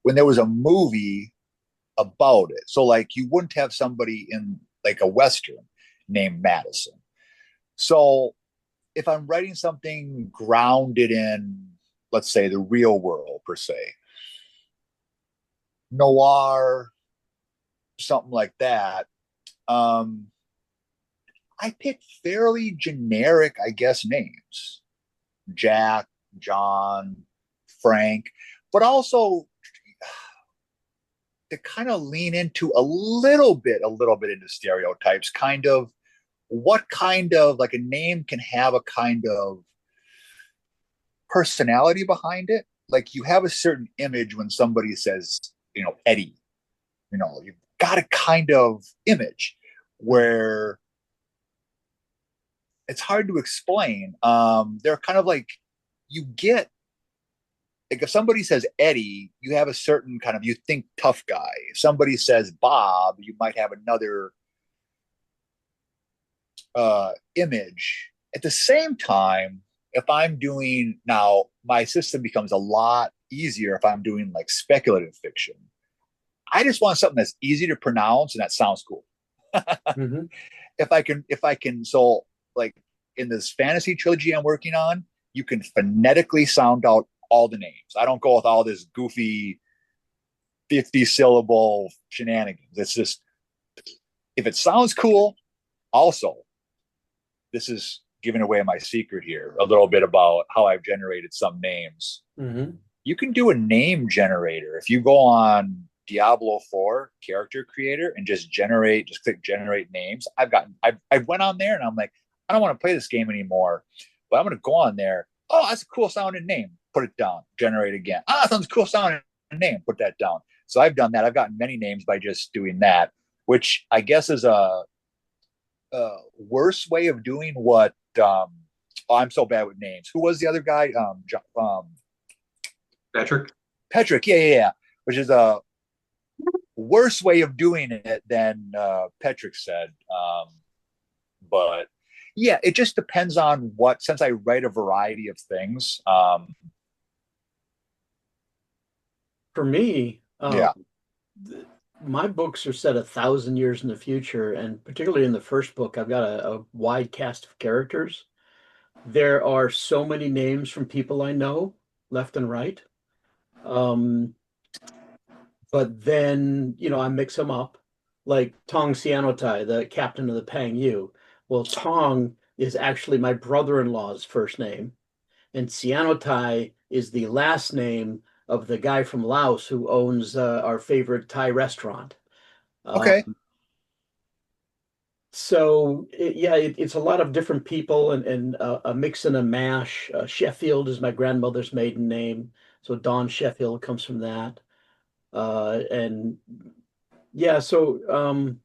when there was a movie about it. So, like, you wouldn't have somebody in like a Western named Madison. So if I'm writing something grounded in, let's say, the real world per se, noir, something like that, I pick fairly generic, I guess, names. Jack, John, Frank, but also to kind of lean into a little bit into stereotypes, kind of what kind of, like, a name can have a kind of personality behind it. Like, you have a certain image when somebody says, Eddie, you've got a kind of image where it's hard to explain. They're kind of like, you get, like, if somebody says Eddie, you have a certain kind of, you think tough guy. If somebody says Bob, you might have another image. At the same time, if I'm doing, now my system becomes a lot easier if I'm doing like speculative fiction. I just want something that's easy to pronounce and that sounds cool. Mm-hmm. If I can, so, like, in this fantasy trilogy I'm working on, you can phonetically sound out all the names. I don't go with all this goofy 50 syllable shenanigans. It's just, if it sounds cool. Also, this is giving away my secret here a little bit about how I've generated some names. Mm-hmm. You can do a name generator. If you go on Diablo 4 character creator and just click generate names. I went on there and I'm like, I don't want to play this game anymore, but I'm going to go on there. Oh, that's a cool sounding name. Put it down. Generate again. Ah, that sounds cool sounding name. Put that down. So I've done that. I've gotten many names by just doing that, which I guess is a worse way of doing what. I'm so bad with names. Who was the other guy? Patrick? Patrick. Yeah. Which is worse way of doing it than Patrick said. But yeah, it just depends on what, since I write a variety of things. For me, Yeah. my books are set 1,000 years in the future, and particularly in the first book, I've got a wide cast of characters. There are so many names from people I know, left and right. Um, but then, I mix them up. Like Tong Sianotai, the captain of the Pang Yu. Well, Tong is actually my brother-in-law's first name, and Sianotai is the last name of the guy from Laos who owns our favorite Thai restaurant. Okay. Um, so it's a lot of different people and a mix and a mash. Sheffield is my grandmother's maiden name, so Dawn Sheffield comes from that. And yeah, so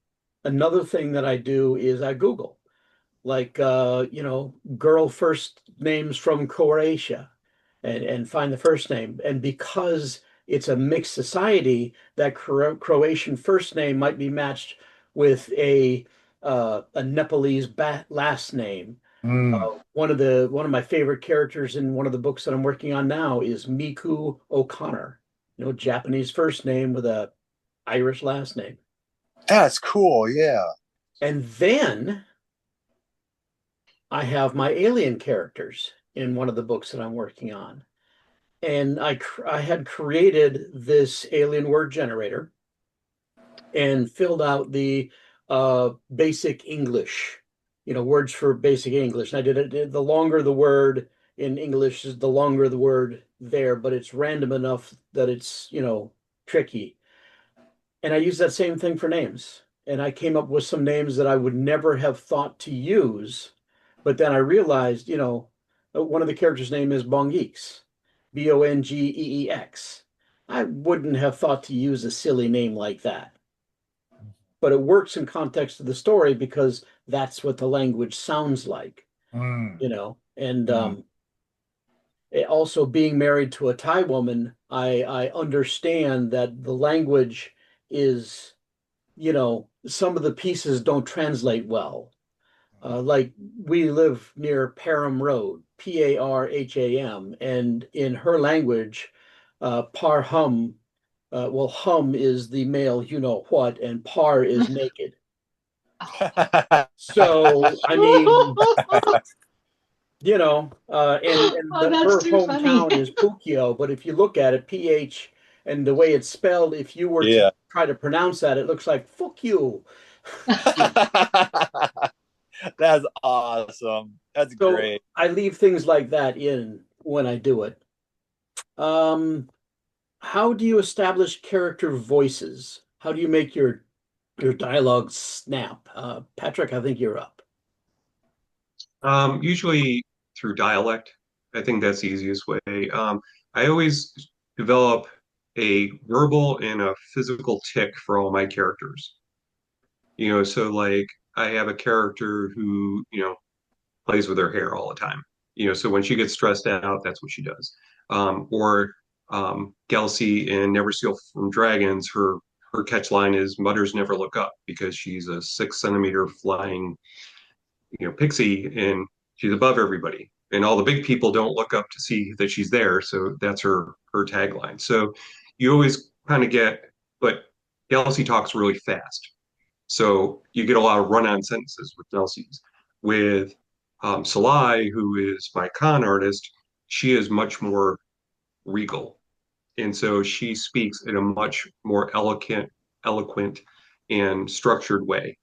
another thing that I do is I Google, like girl first names from Croatia, and find the first name. And because it's a mixed society, that Croatian first name might be matched with a Nepalese last name. Mm. One of my favorite characters in one of the books that I'm working on now is Miku O'Connor. Japanese first name with a Irish last name. That's cool. Yeah. And then I have my alien characters in one of the books that I'm working on. And I had created this alien word generator and filled out the basic English, words for basic English. And I did it, the longer the word in English is the longer the word there, but it's random enough that it's, tricky. And I use that same thing for names. And I came up with some names that I would never have thought to use. But then I realized, one of the characters' name is Bongeeks, Bongeex. I wouldn't have thought to use a silly name like that. But it works in context of the story because that's what the language sounds like, Mm. And Mm. also being married to a Thai woman, I understand that the language is, some of the pieces don't translate well. Like we live near Parham Road, Parham, and in her language, Parham, well, hum is the male, what, and par is naked. So, I mean, and Oh, that's her too funny. hometown is Pukio, but if you look at it, PH and the way it's spelled, if you were to Yeah. try to pronounce that, it looks like fuck you. That's awesome. That's So great. I leave things like that in when I do it. Um, how do you establish character voices? How do you make your dialogue snap? Patrick, I think you're up. Usually through dialect. I think that's the easiest way. I always develop a verbal and a physical tick for all my characters. So like I have a character who, plays with her hair all the time. So when she gets stressed out, that's what she does. Or Gelsey in Never Steal from Dragons, her catch line is "Mutters never look up" because she's a 6 centimeter flying, pixie, and she's above everybody. And all the big people don't look up to see that she's there. So that's her tagline. So you always kind of get, but Gelsey talks really fast. So you get a lot of run-on sentences with Kelsey's. With Salai, who is my con artist, she is much more regal, and so she speaks in a much more eloquent, and structured way.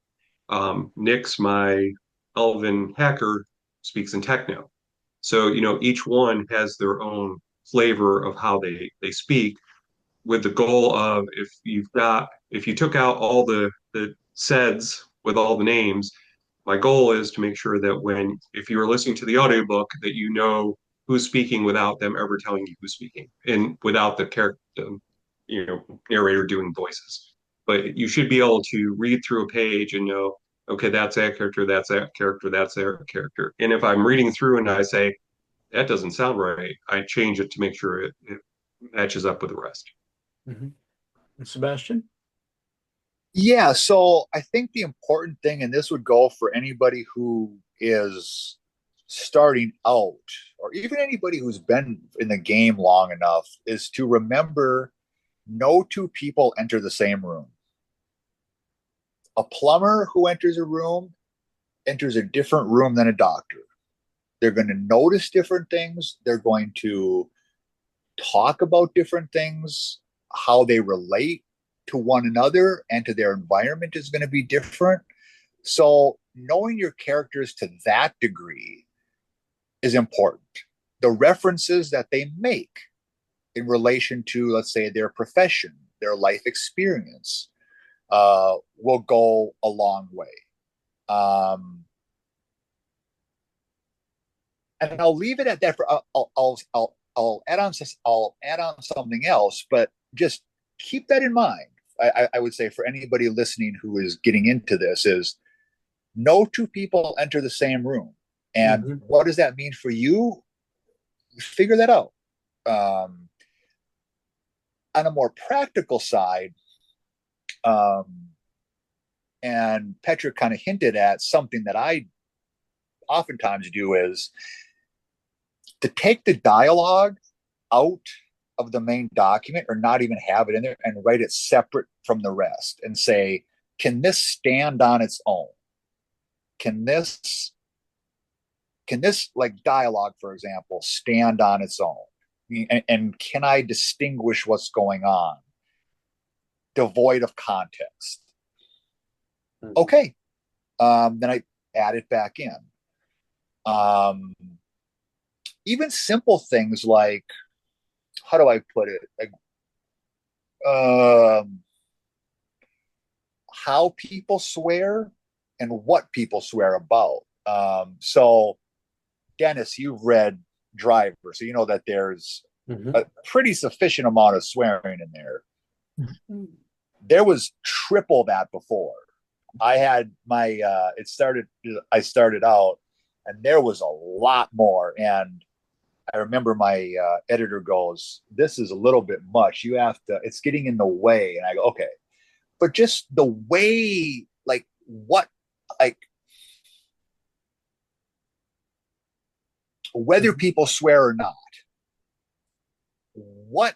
Nyx, my elven hacker, speaks in techno. So each one has their own flavor of how they speak, with the goal of if you took out all the seds with all the names, my goal is to make sure that when if you are listening to the audiobook that you know who's speaking without them ever telling you who's speaking and without the character, narrator doing voices. But you should be able to read through a page and know, okay, that's that character, that's that character, that's that character. And if I'm reading through and I say that doesn't sound right, I change it to make sure it matches up with the rest. Mhm. And Sebastian? Yeah, so I think the important thing, and this would go for anybody who is starting out, or even anybody who's been in the game long enough, is to remember no two people enter the same room. A plumber who enters a room enters a different room than a doctor. They're going to notice different things. They're going to talk about different things. How they relate to one another and to their environment is going to be different. So, knowing your characters to that degree is important. The references that they make in relation to, let's say, their profession, their life experience, will go a long way. And I'll leave it at that. For I'll add on. I'll add on something else, but just keep that in mind. I would say for anybody listening who is getting into this is no two people enter the same room. And what does that mean for you? Figure that out. On a more practical side, and Petra kind of hinted at something that I oftentimes do is to take the dialogue out of the main document or not even have it in there and write it separate from the rest and say, can this stand on its own? Can this like dialogue, for example, stand on its own? And can I distinguish what's going on devoid of context? Okay. Then I add it back in. Even simple things like, how do I put it? Like, how people swear and what people swear about. So, Dennis, you've read Driver, so you know that there's a pretty sufficient amount of swearing in there. There was triple that before. I had my I started out and there was a lot more. And I remember my editor goes, this is a little bit much. You have to, it's getting in the way. And I go, okay. But just the way, like what, like whether people swear or not, what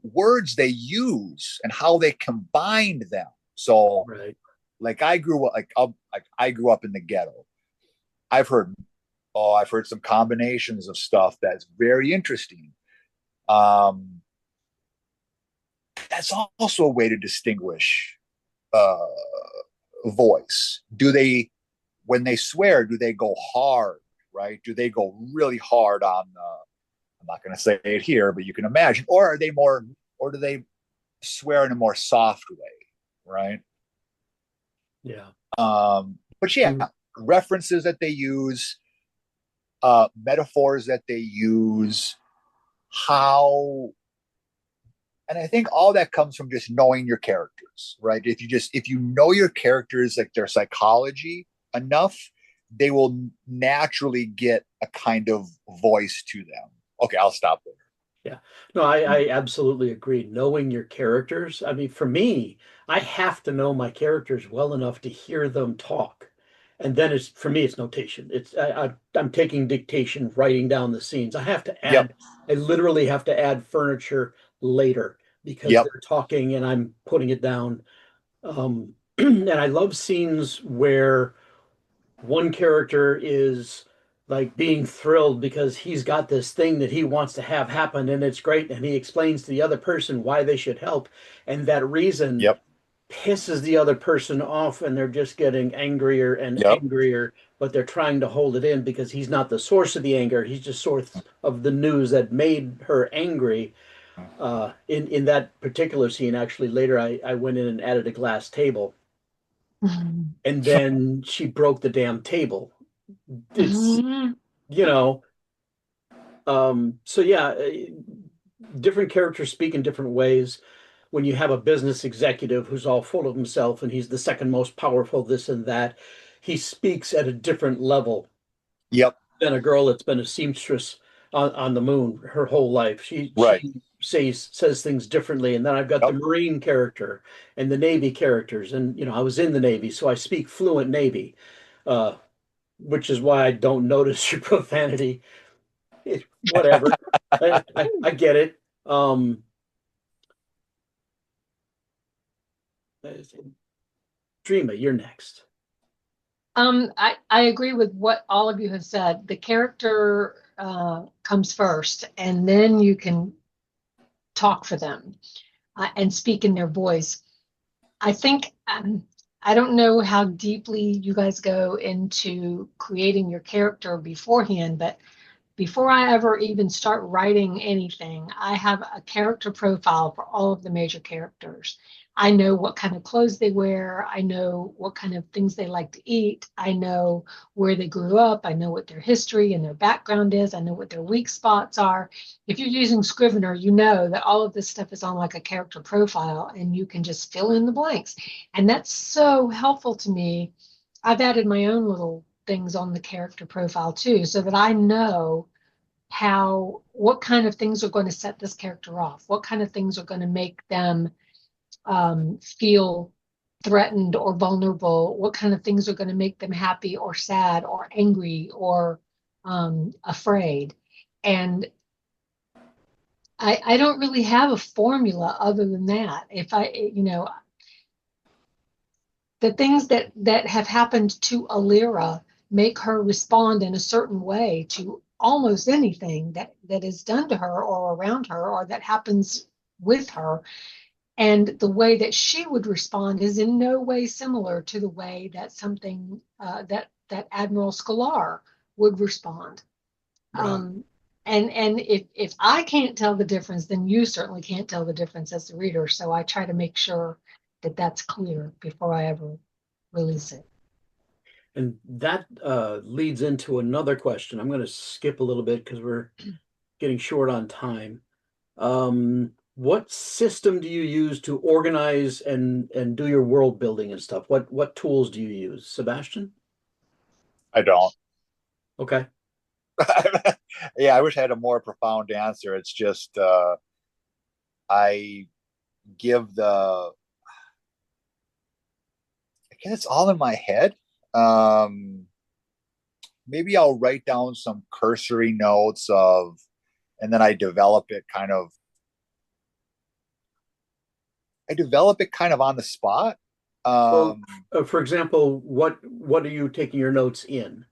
words they use and how they combined them. So, like I grew up, I grew up in the ghetto. I've heard some combinations of stuff that's very interesting. That's also a way to distinguish voice. When they swear, do they go hard, right? Do they go really hard on, I'm not going to say it here, but you can imagine, or do they swear in a more soft way, right? Yeah. But yeah, references that they use, metaphors that they use, and I think all that comes from just knowing your characters, right? If you know your characters, like their psychology enough, they will naturally get a kind of voice to them. Okay, I'll stop there. Yeah. No, I absolutely agree. Knowing your characters. I mean, for me, I have to know my characters well enough to hear them talk. And then for me, it's notation. I'm taking dictation, writing down the scenes. I literally have to add furniture later because they're talking and I'm putting it down. And I love scenes where one character is like being thrilled because he's got this thing that he wants to have happen and it's great. And he explains to the other person why they should help. And that reason pisses the other person off and they're just getting angrier and angrier, but they're trying to hold it in because he's not the source of the anger. He's just source of the news that made her angry. In that particular scene, actually, later I went in and added a glass table. And then she broke the damn table. It's, so yeah, different characters speak in different ways. When you have a business executive who's all full of himself and he's the second most powerful, this and that, he speaks at a different level than a girl that's been a seamstress on the moon her whole life. She says things differently. And then I've got the Yep. Marine character and the Navy characters. And, I was in the Navy, so I speak fluent Navy, uh, which is why I don't notice your profanity. Whatever. I get it. Drema, you're next. I agree with what all of you have said. The character comes first, and then you can talk for them and speak in their voice. I think I don't know how deeply you guys go into creating your character beforehand, but before I ever even start writing anything, I have a character profile for all of the major characters. I know what kind of clothes they wear. I know what kind of things they like to eat. I know where they grew up. I know what their history and their background is. I know what their weak spots are. If you're using Scrivener, you know that all of this stuff is on like a character profile and you can just fill in the blanks. And that's so helpful to me. I've added my own little things on the character profile too, so that I know what kind of things are going to set this character off, what kind of things are going to make them feel threatened or vulnerable, what kind of things are going to make them happy or sad or angry or afraid. And I don't really have a formula other than that. If the things that have happened to Alira make her respond in a certain way to almost anything that is done to her or around her or that happens with her. And the way that she would respond is in no way similar to the way that something that Admiral Scalar would respond. Right. And if I can't tell the difference, then you certainly can't tell the difference as the reader. So I try to make sure that that's clear before I ever release it. And that leads into another question. I'm going to skip a little bit because we're getting short on time. What system do you use to organize and do your world building and stuff? What tools do you use, Sebastian? I don't. Okay. Yeah, I wish I had a more profound answer. It's just I give the I guess it's all in my head. Um Maybe I'll write down some cursory notes of and then I develop it kind of on the spot. Well, Um for example, what are you taking your notes in?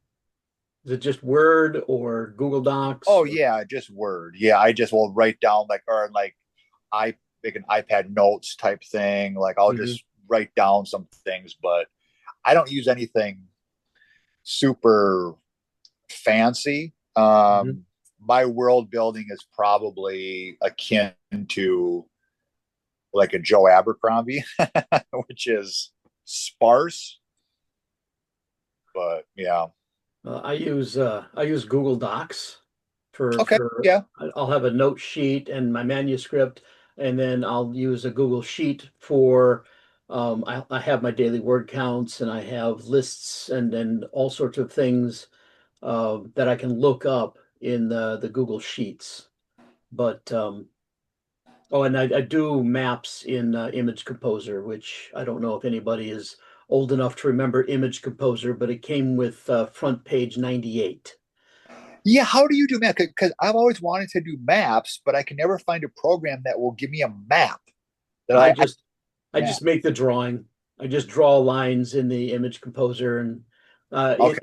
Is it just Word or Google Docs? oh yeah, just Word. Yeah, I just will write down I make an iPad notes type thing. Like I'll Mhm. just write down some things, but I don't use anything super fancy. Mhm. My world building is probably akin to like a Joe Abercrombie, which is sparse, but yeah. I use Google Docs Okay, for yeah. I'll have a note sheet and my manuscript, and then I'll use a Google Sheet for I have my daily word counts and I have lists and all sorts of things that I can look up in the Google Sheets. But oh, and I do maps in Image Composer, which I don't know if anybody is old enough to remember Image Composer, but it came with front page 98. Yeah, how do you do maps? Because I've always wanted to do maps, but I can never find a program that will give me a map that I I just I map. just make the drawing. I just draw lines in the Image Composer, and Okay.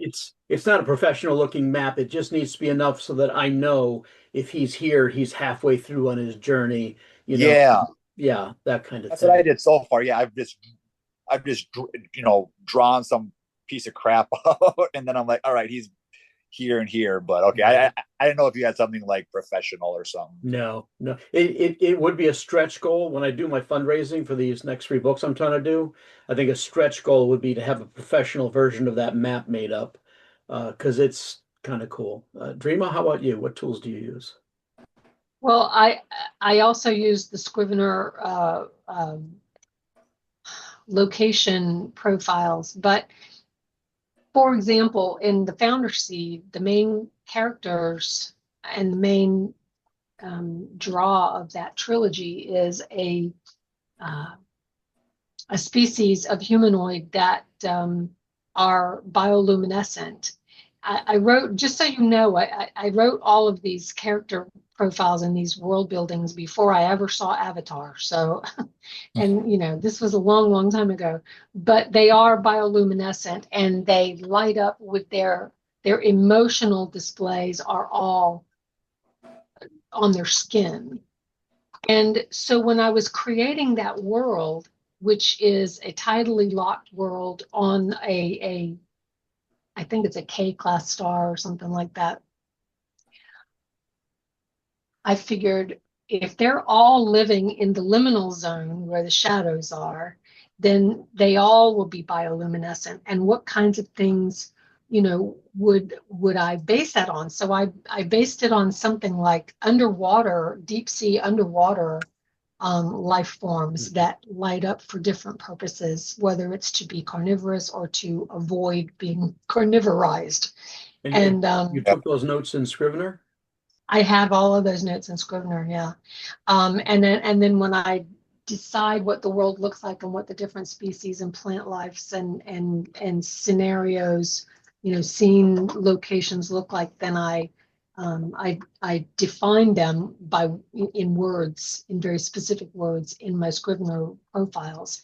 it's not a professional looking map. It just needs to be enough so that I know if he's here, he's halfway through on his journey. You know, Yeah, yeah, that kind of that's what I thing. did so far. Yeah, I've just drawn some piece of crap out, and then I'm like, all right, he's here and here. But okay, I didn't know if you had something like professional or something. No, no. It would be a stretch goal when I do my fundraising for these next three books I'm trying to do. I think a stretch goal would be to have a professional version of that map made up, because it's kind of cool. Dreama, how about you? What tools do you use? Well, I also use the Scrivener location profiles, but for example, in the Founder Seed, the main characters and the main draw of that trilogy is a species of humanoid that are bioluminescent. I wrote, just so you know, I wrote all of these character profiles and these world buildings before I ever saw Avatar. So, and you know, this was a long, long time ago, but they are bioluminescent and they light up with their emotional displays are all on their skin. And so when I was creating that world, which is a tidally locked world on I think it's a K-class star or something like that, I figured if they're all living in the liminal zone where the shadows are, then they all will be bioluminescent. And what kinds of things, you know, would I base that on? So I based it on something like underwater, deep sea underwater life forms that light up for different purposes, whether it's to be carnivorous or to avoid being carnivorized. And And you took those notes in Scrivener? I have all of those notes in Scrivener, yeah. And then when I decide what the world looks like and what the different species and plant lives and scenarios, you know, scene locations look like, then I define them in words, in very specific words in my Scrivener profiles.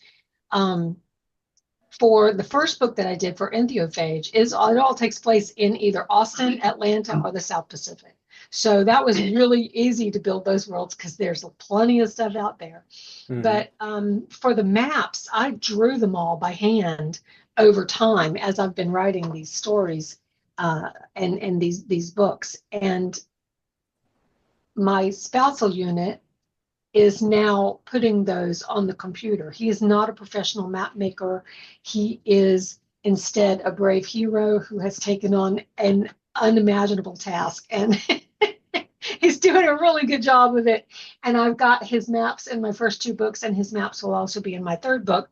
For the first book that I did for Entheophage, it all takes place in either Austin, Atlanta, or the South Pacific. So that was really easy to build those worlds because there's plenty of stuff out there. Mhm. But for the maps, I drew them all by hand over time as I've been writing these stories and these books. And my spousal unit is now putting those on the computer. He is not a professional map maker. He is instead a brave hero who has taken on an unimaginable task, and he's doing a really good job of it. And I've got his maps in my first two books, and his maps will also be in my third book.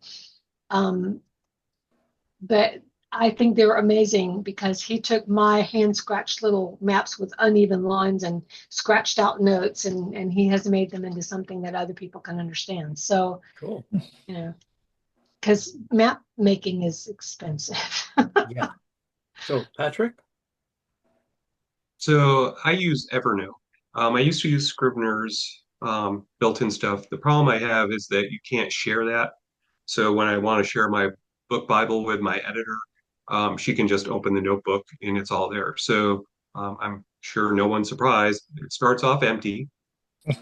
But I think they're amazing because he took my hand scratched little maps with uneven lines and scratched out notes, and he has made them into something that other people can understand. So, Cool. you know, because map making is expensive. Yeah. So, Patrick? So I use Evernote. I used to use Scrivener's built-in stuff. The problem I have is that you can't share that. So when I want to share my book Bible with my editor, she can just open the notebook and it's all there. So I'm sure no one's surprised. It starts off empty,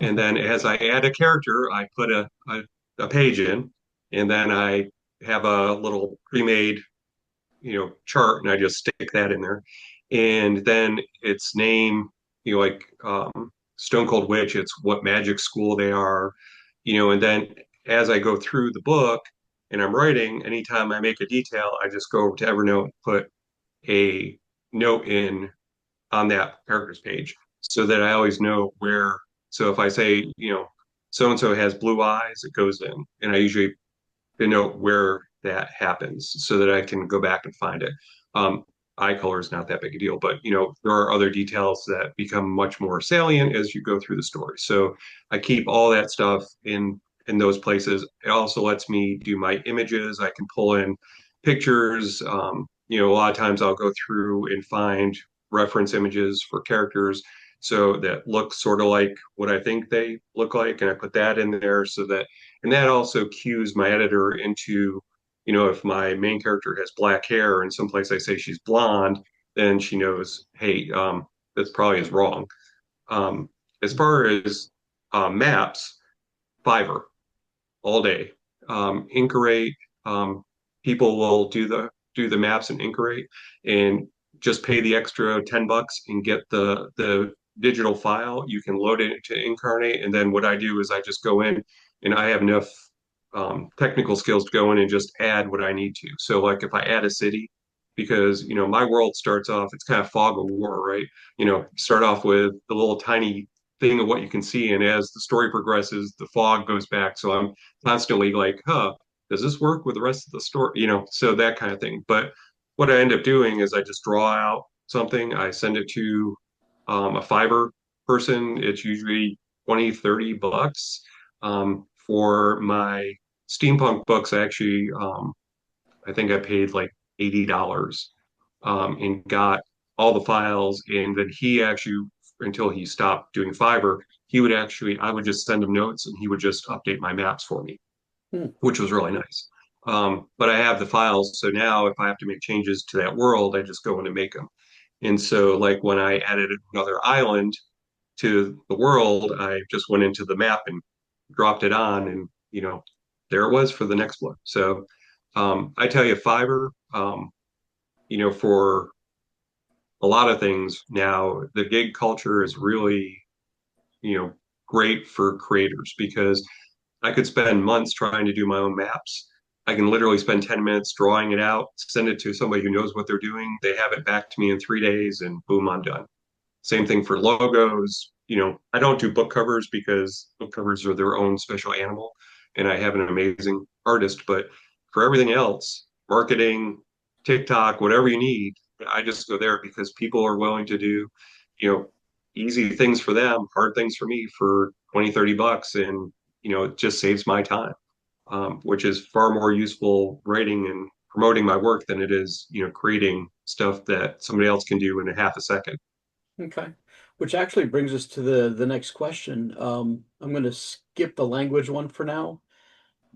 and then as I add a character, I put a page in, and then I have a little pre-made, chart, and I just stick that in there. And then its name, like Stone Cold Witch, it's what magic school they are, and then as I go through the book and I'm writing, anytime I make a detail, I just go over to Evernote and put a note in on that character's page so that I always know where. So if I say, so and so has blue eyes, it goes in, and I usually denote where that happens so that I can go back and find it. Eye color is not that big a deal, but there are other details that become much more salient as you go through the story. So I keep all that stuff in those places. It also lets me do my images. I can pull in pictures. A lot of times I'll go through and find reference images for characters so that look sort of like what I think they look like, and I put that in there so that, and that also cues my editor into, if my main character has black hair and someplace I say she's blonde, then she knows, hey, this probably is wrong. As far as maps, Fiverr all day. Incorate, people will do the maps in Incorate and just pay the extra $10 and get the digital file. You can load it to Incarnate, and then what I do is I just go in and I have enough technical skills to go in and just add what I need to. So like if I add a city, because my world starts off, it's kind of fog of war, right? Start off with the little tiny thing of what you can see, and as the story progresses, the fog goes back. So I'm constantly like, does this work with the rest of the story? So that kind of thing. But what I end up doing is I just draw out something, I send it to a Fiverr person, it's usually 20, 30 bucks. For my steampunk books, actually, I think I paid like $80, and got all the files. And then he actually, until he stopped doing Fiverr, I would just send him notes and he would just update my maps for me, Hmm. which was really nice. But I have the files, so now if I have to make changes to that world, I just go in and make them. And so, like when I added another island to the world, I just went into the map and dropped it on, and there it was for the next one. So I tell you, Fiverr, for a lot of things now, the gig culture is really, you know, great for creators because I could spend months trying to do my own maps. I can literally spend 10 minutes drawing it out, send it to somebody who knows what they're doing. They have it back to me in 3 days, and boom, I'm done. Same thing for logos. I don't do book covers because book covers are their own special animal, and I have an amazing artist. But for everything else, marketing, TikTok, whatever you need, I just go there because people are willing to do, you know, easy things for them, hard things for me for 20, 30 bucks. And, it just saves my time, which is far more useful writing and promoting my work than it is, creating stuff that somebody else can do in a half a second. Okay. Which actually brings us to the next question. I'm going to skip the language one for now.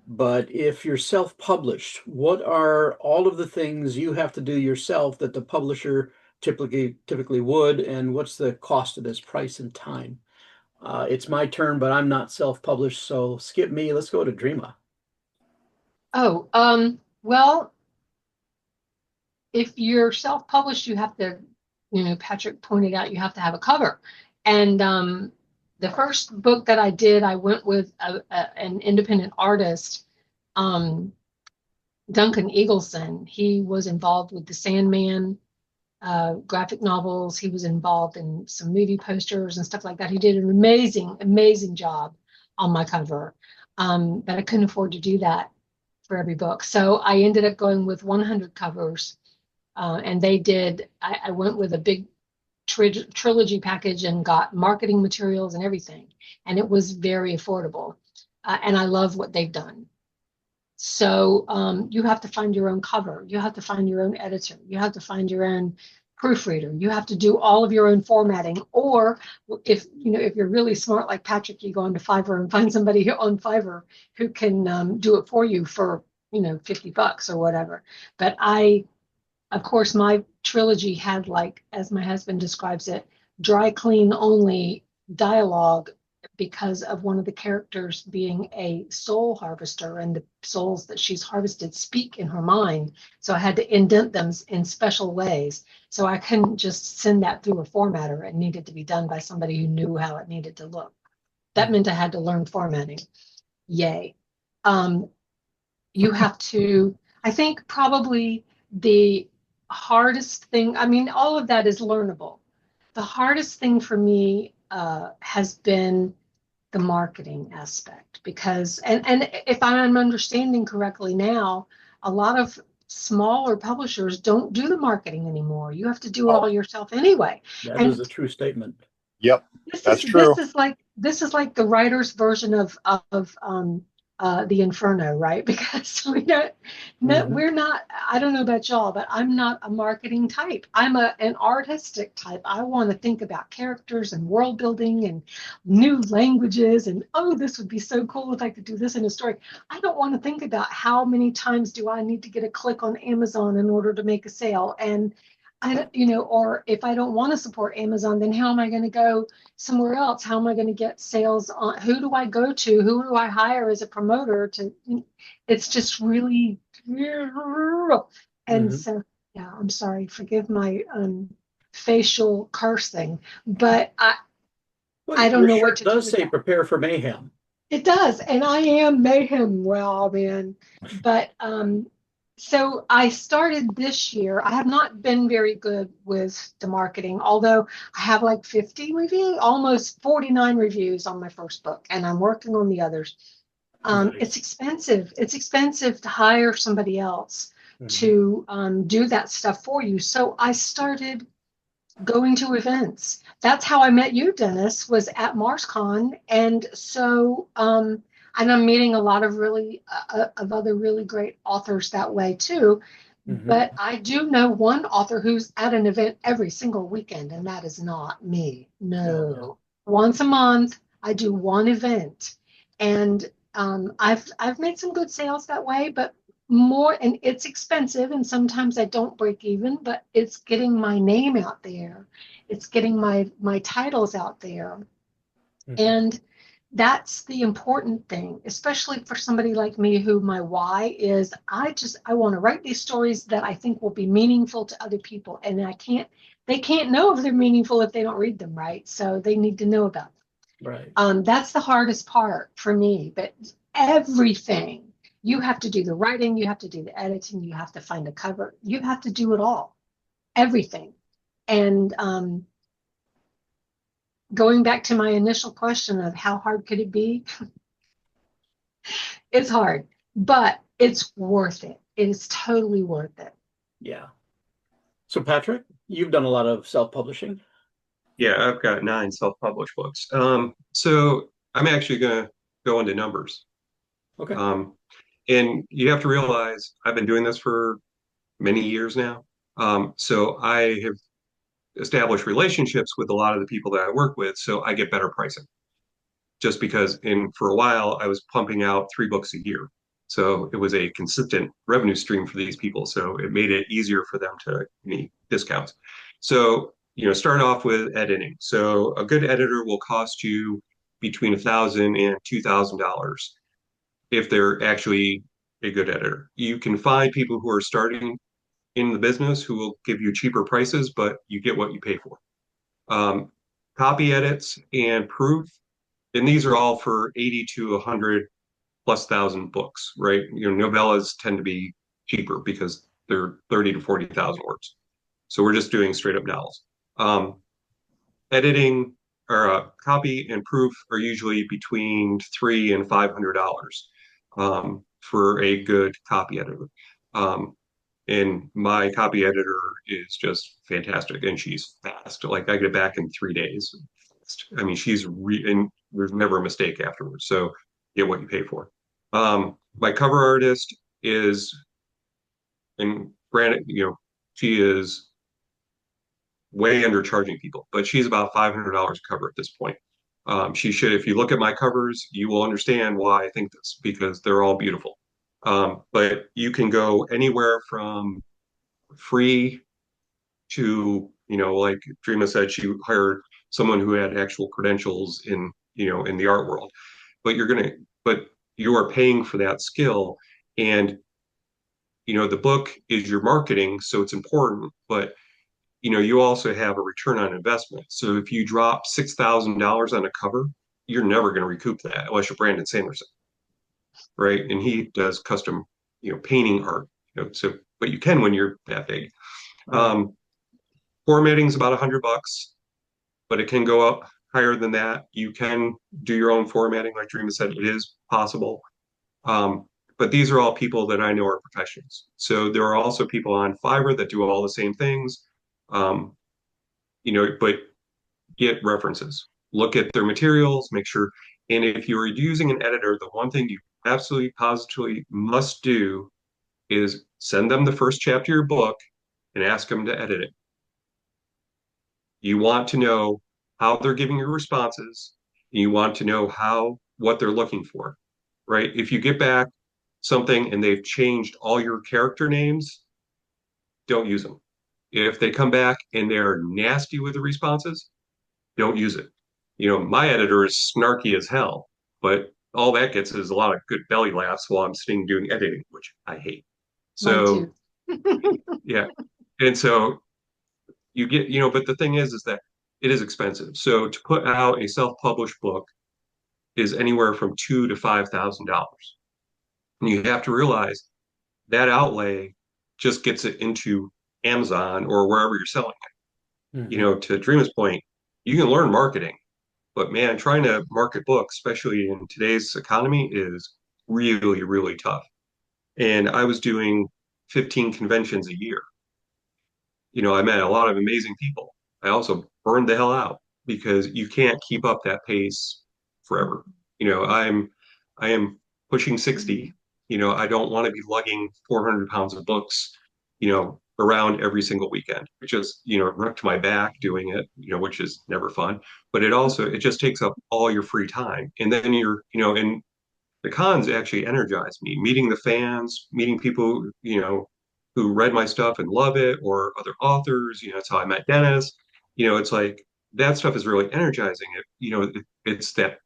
But if you're self-published, what are all of the things you have to do yourself that the publisher typically would, and what's the cost of this, price and time? It's my turn, but I'm not self-published, so skip me. Let's go to Drema. Oh, well, if you're self-published, you have to, Patrick pointed out, you have to have a cover. And the first book that I did, I went with an independent artist, um, Duncan Eagleson. He was involved with the Sandman graphic novels. He was involved in some movie posters and stuff like that. He did an amazing, amazing job on my cover. But I couldn't afford to do that for every book. So I ended up going with 100 covers. And I went with a big trilogy package and got marketing materials and everything. And it was very affordable. And I love what they've done. So you have to find your own cover. You have to find your own editor. You have to find your own proofreader. You have to do all of your own formatting. Or if you're really smart like Patrick, you go onto Fiverr and find somebody on Fiverr who can do it for you for 50 bucks or whatever. But of course, my trilogy had, like, as my husband describes it, dry clean only dialogue because of one of the characters being a soul harvester, and the souls that she's harvested speak in her mind. So I had to indent them in special ways. So I couldn't just send that through a formatter. It needed to be done by somebody who knew how it needed to look. That meant I had to learn formatting. Yay. You have to, I think probably the hardest thing, I mean, all of that is learnable. The hardest thing for me has been the marketing aspect, because, and if I'm understanding correctly now, a lot of smaller publishers don't do the marketing anymore. You have to do it Oh, all yourself anyway. That is And a true statement. yep, this that's is true. this is like the writer's version of the Inferno, right? Because Mhm. we're not. I don't know about y'all, but I'm not a marketing type. I'm an artistic type. I want to think about characters and world building and new languages, and oh, this would be so cool if I could do this in a story. I don't want to think about how many times do I need to get a click on Amazon in order to make a sale, and or if I don't want to support Amazon, then how am I going to go somewhere else? How am I going to get sales on? Who do I go to? Who do I hire as a promoter to? It's just really, and Mhm. so yeah. I'm sorry. Forgive my facial cursing, but Well, I don't your know what shirt to do does with say that. prepare for mayhem. It does, and I am mayhem. Well, man, but so I started this year. I have not been very good with the marketing, although I have like 50 reviews, almost 49 reviews on my first book, and I'm working on the others. It's Nice. expensive. It's expensive to hire somebody else Mhm. to do that stuff for you. So I started going to events. That's how I met you, Dennis, was at MarsCon. And so, and I'm meeting a lot of really, of other really great authors that way too. Hmm. But I do know one author who's at an event every single weekend, and that is not me. Oh, yeah. No. Once a month, I do one event. And I've made some good sales that way, but more, and it's expensive, and sometimes I don't break even, but it's getting my name out there. It's getting my titles out there. Hmm. And that's the important thing, especially for somebody like me who my why is I want to write these stories that I think will be meaningful to other people. And they can't know if they're meaningful if they don't read them, right? So they need to know about them. Right. That's the hardest part for me, but everything, you have to do the writing, you have to do the editing, you have to find a cover, you have to do it all, everything. And going back to my initial question of how hard could it be, it's hard, but it's worth it. It is totally worth it. Yeah. So, Patrick, you've done a lot of self-publishing. Yeah, I've got 9 self-published books. So I'm actually going to go into numbers. Okay. Um, and you have to realize I've been doing this for many years now. So I have established relationships with a lot of the people that I work with, so I get better pricing. Just because for a while I was pumping out 3 books a year. So it was a consistent revenue stream for these people. So it made it easier for them to give me discounts. So, start off with editing. So a good editor will cost you between $1,000 and $2,000 if they're actually a good editor. You can find people who are starting in the business who will give you cheaper prices, but you get what you pay for. Um, Copy edits and proof, and these are all for 80 to 100 plus thousand books, right? Novellas tend to be cheaper because they're 30 to 40,000 words. So we're just doing straight up novels. Um, Editing or copy and proof are usually between $300 and $500 for a good copy editor. Um, and my copy editor is just fantastic, and she's fast. Like I get it back in 3 days. I mean, and there's never a mistake afterwards. So get what you pay for. My cover artist is, and granted, she is way undercharging people, but she's about $500 a cover at this point. She should, if you look at my covers, you will understand why I think this because they're all beautiful. But you can go anywhere from free to, like Drema said, she hired someone who had actual credentials in the art world. But but you are paying for that skill. And, the book is your marketing, so it's important, but you also have a return on investment. So if you drop $6,000 on a cover, you're never going to recoup that unless you're Brandon Sanderson, right? And he does custom, painting art. So but you can when you're that big. Right. Um, Formatting is about $100, but it can go up higher than that. You can do your own formatting, like Dreama said, it is possible. Um, but these are all people that I know are professionals. So there are also people on Fiverr that do all the same things. Um, but get references, look at their materials, make sure. And if you're using an editor, the one thing you absolutely positively must do is send them the first chapter of your book and ask them to edit it. You want to know how they're giving you responses. You want to know what they're looking for, right? If you get back something and they've changed all your character names, don't use them. If they come back and they're nasty with the responses, don't use it. My editor is snarky as hell, but all that gets is a lot of good belly laughs while I'm sitting doing editing, which I hate. Mine So too. yeah. And so you get, but the thing is that it is expensive. So to put out a self-published book is anywhere from $2,000 to $5,000. And you have to realize that outlay just gets it into Amazon or wherever you're selling it. Hmm. To Dreama's point, you can learn marketing. But man, trying to market books, especially in today's economy, is really, really tough. And I was doing 15 conventions a year. I met a lot of amazing people. I also burned the hell out because you can't keep up that pace forever. You know, I am pushing 60. You know, I don't want to be lugging 400 pounds of books, you know, around every single weekend. It just, you know, wrecked my back doing it, you know, which is never fun. But it just takes up all your free time. And then you're, you know, and the cons actually energize me. Meeting the fans, meeting people, you know, who read my stuff and love it, or other authors. You know, that's how I met Dennis. You know, it's like that stuff is really energizing. It's that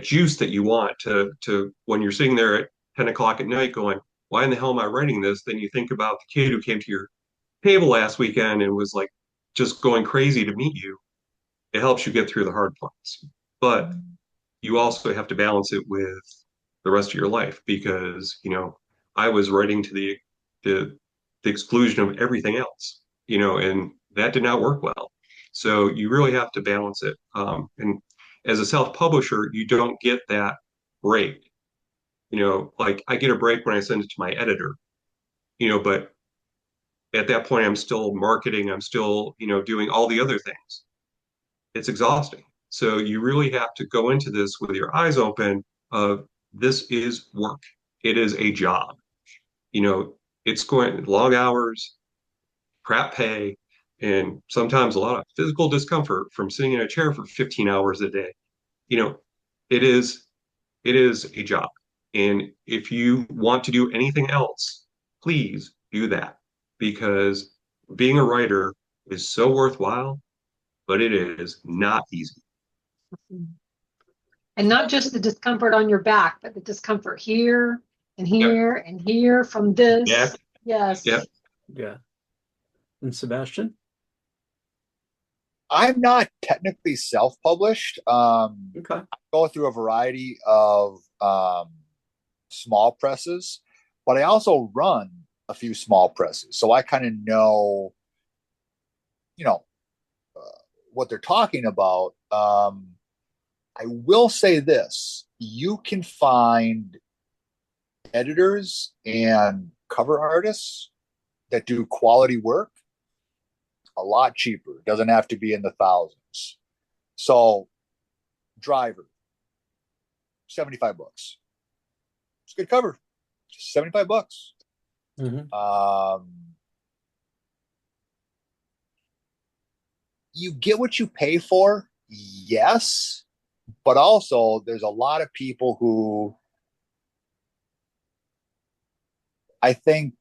juice that you want to when you're sitting there at 10 o'clock at night going, why in the hell am I writing this? Then you think about the kid who came to your table last weekend and was like just going crazy to meet you. It helps you get through the hard parts. But you also have to balance it with the rest of your life because, you know, I was writing to the, the exclusion of everything else, you know, and that did not work well. So you really have to balance it. And as a self-publisher, you don't get that break. You know, like I get a break when I send it to my editor, you know, but at that point, I'm still marketing, I'm still, you know, doing all the other things. It's exhausting. So you really have to go into this with your eyes open of this is work. It is a job. You know, it's going long hours, crap pay, and sometimes a lot of physical discomfort from sitting in a chair for 15 hours a day. You know, it is it is a job. And if you want to do anything else, please do that because being a writer is so worthwhile, but it is not easy. And not just the discomfort on your back, but the discomfort here and Yep. here and here from Yeah. this. Yes. Yep. Yeah. And Sebastian? I'm not technically self-published. Okay. I go through a variety of small presses, but I also run a few small presses, so I kind of know, you know, what they're talking about. I will say this: you can find editors and cover artists that do quality work a lot cheaper. It doesn't have to be in the thousands. So, Driver, $75. It's a good cover. Just $75. Mm-hmm. You get what you pay for, yes, but also there's a lot of people who I think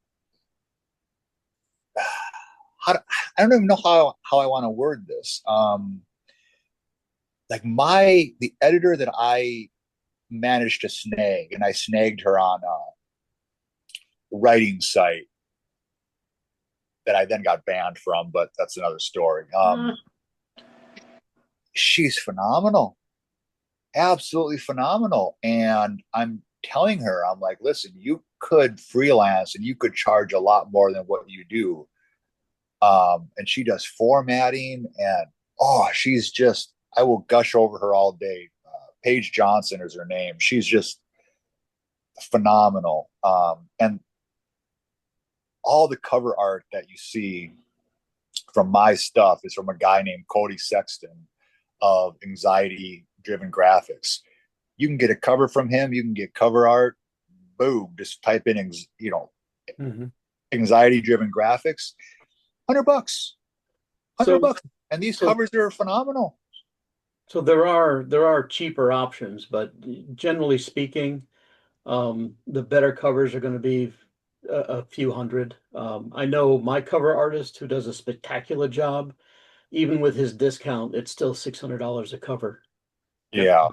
how to, I don't even know how I want to word this. Like the editor that I managed to snag, and I snagged her on a writing site that I then got banned from, but that's another story. She's phenomenal, absolutely phenomenal, and I'm telling her, I'm like, listen, you could freelance and you could charge a lot more than what you do. And she does formatting, and she's just, I will gush over her all day. Paige Johnson is her name. She's just phenomenal. And all the cover art that you see from my stuff is from a guy named Cody Sexton of Anxiety Driven Graphics. You can get a cover from him. You can get cover art. Boom. Just type in, Mm-hmm. Anxiety Driven Graphics. $100. So, $100. And these covers are phenomenal. so there are cheaper options, but generally speaking, the better covers are going to be a few hundred. I know my cover artist who does a spectacular job. Even with his discount, it's still $600 a cover. Yeah.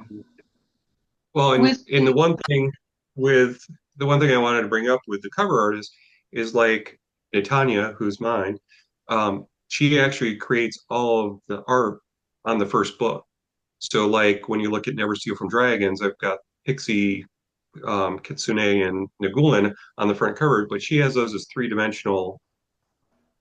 Well, and, With and with the one thing I wanted to bring up with the cover artist is like Natanya, who's mine, she actually creates all of the art on the first book. So like when you look at Never Steal from Dragons, I've got Pixie, Kitsune, and Nagulin on the front cover, but she has those as three-dimensional,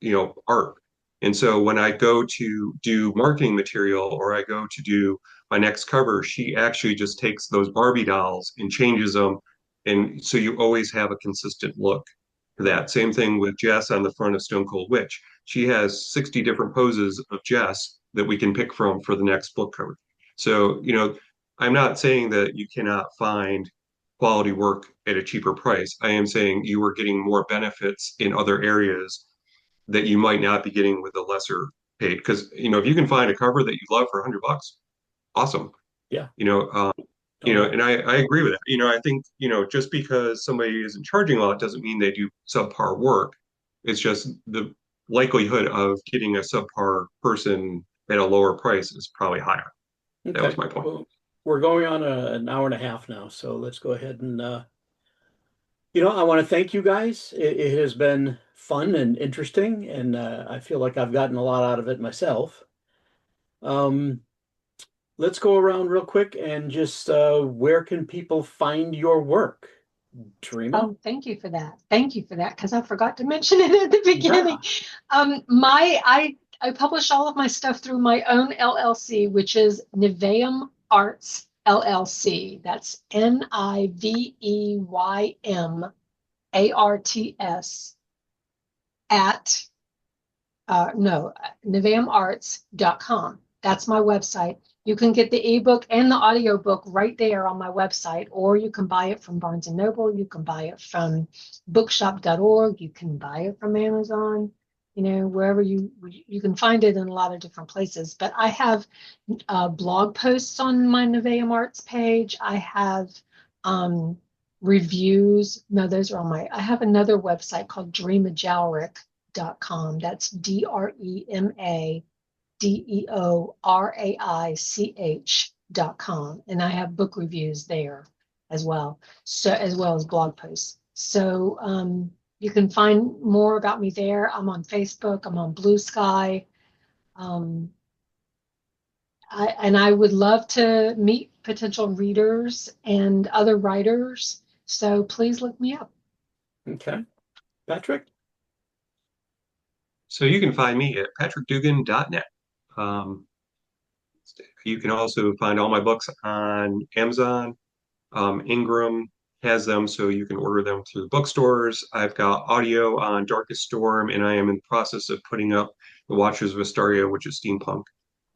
you know, art. And so when I go to do marketing material or I go to do my next cover, she actually just takes those Barbie dolls and changes them. And so you always have a consistent look to that. Same thing with Jess on the front of Stone Cold Witch. She has 60 different poses of Jess, that we can pick from for the next book cover. So, I'm not saying that you cannot find quality work at a cheaper price. I am saying you are getting more benefits in other areas that you might not be getting with a lesser paid. Because, if you can find a cover that you love for $100, awesome. Yeah. And I agree with that. I think, just because somebody isn't charging a lot doesn't mean they do subpar work. It's just the likelihood of getting a subpar person at a lower price is probably higher. That Okay. was my point. Well, we're going on an hour and a half now, so let's go ahead and I want to thank you guys. It has been fun and interesting, and I feel like I've gotten a lot out of it myself. Um, let's go around real quick and just where can people find your work? Drema? Oh, thank you for that. Thank you for that, because I forgot to mention it at the beginning. Yeah. I publish all of my stuff through my own LLC, which is Niveum Arts LLC. That's Niveym ARTS at no, niveumarts.com. That's my website. You can get the ebook and the audiobook right there on my website, or you can buy it from Barnes and Noble. You can buy it from bookshop.org. You can buy it from Amazon, wherever you can find it in a lot of different places. But I have blog posts on my Neveum Arts page. I have reviews. No, those are on I have another website called DremaDeòraich.com. That's DremaDeoraich.com. And I have book reviews there as well. So as well as blog posts. So you can find more about me there. I'm on Facebook, I'm on Blue Sky. I would love to meet potential readers and other writers. So please look me up. Okay. Patrick? So you can find me at patrickdugan.net. You can also find all my books on Amazon. Ingram has them, so you can order them through bookstores. I've got audio on Darkest Storm, and I am in the process of putting up The Watchers of Astaria, which is steampunk.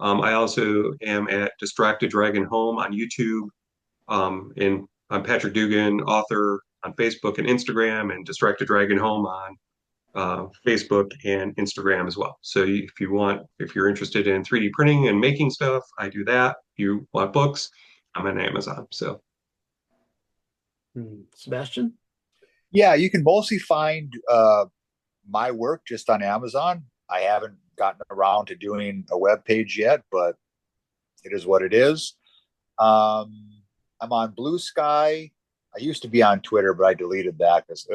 I also am at Distracted Dragon Home on YouTube, and I'm Patrick Dugan, author on Facebook and Instagram, and Distracted Dragon Home on Facebook and Instagram as well. So if you're interested in 3D printing and making stuff, I do that. If you want books, I'm on Amazon. So. Sebastian? Yeah, you can mostly find my work just on Amazon. I haven't gotten around to doing a web page yet, but it is what it is. I'm on Blue Sky. I used to be on Twitter, but I deleted that because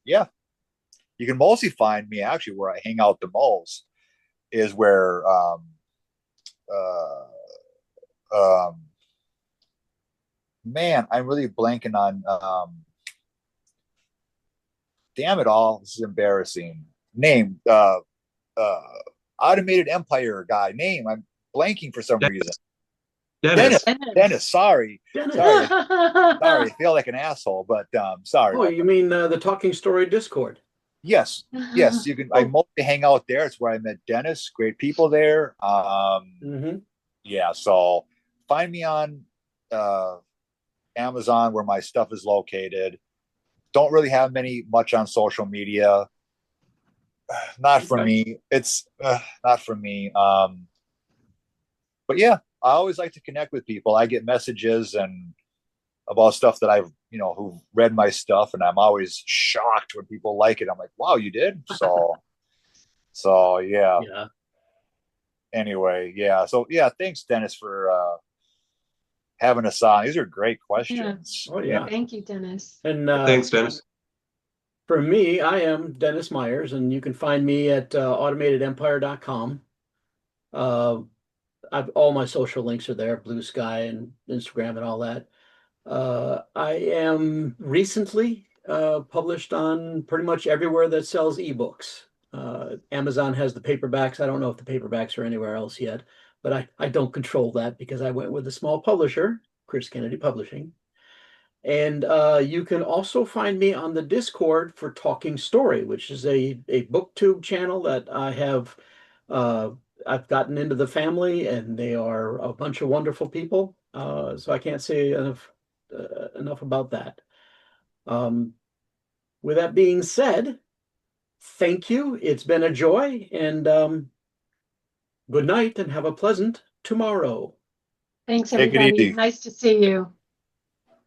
yeah, you can mostly find me actually where I hang out the most is where man, I'm really blanking on damn it all, this is embarrassing. Name Automated Empire guy. Name, I'm blanking for some reason. Dennis, sorry. Dennis. Sorry. Sorry, I feel like an asshole, but sorry. Oh, you mean the Talking Story Discord? Yes, yes, you can. I mostly hang out there. It's where I met Dennis. Great people there. Yeah, so find me on Amazon where my stuff is located. Don't really have much on social media. Not for me. It's not for me. But yeah, I always like to connect with people. I get messages and about stuff that I've, who've read my stuff, and I'm always shocked when people like it. I'm like, wow, you did? So yeah. Yeah. Anyway, yeah. So yeah, thanks, Dennis, for having us on. These are great questions. Yeah. Oh yeah. Thank you, Dennis. And thanks, Dennis. For me, I am Dennis Myers, and you can find me at automatedempire.com. All my social links are there, Blue Sky and Instagram and all that. I am recently published on pretty much everywhere that sells ebooks. Amazon has the paperbacks. I don't know if the paperbacks are anywhere else yet, but I don't control that because I went with a small publisher, Chris Kennedy Publishing. And you can also find me on the Discord for Talking Story, which is a booktube channel that I have. I've gotten into the family, and they are a bunch of wonderful people. So I can't say enough about that. With that being said, thank you. It's been a joy, and good night, and have a pleasant tomorrow. Thanks, Take it everybody. easy. Nice to see you.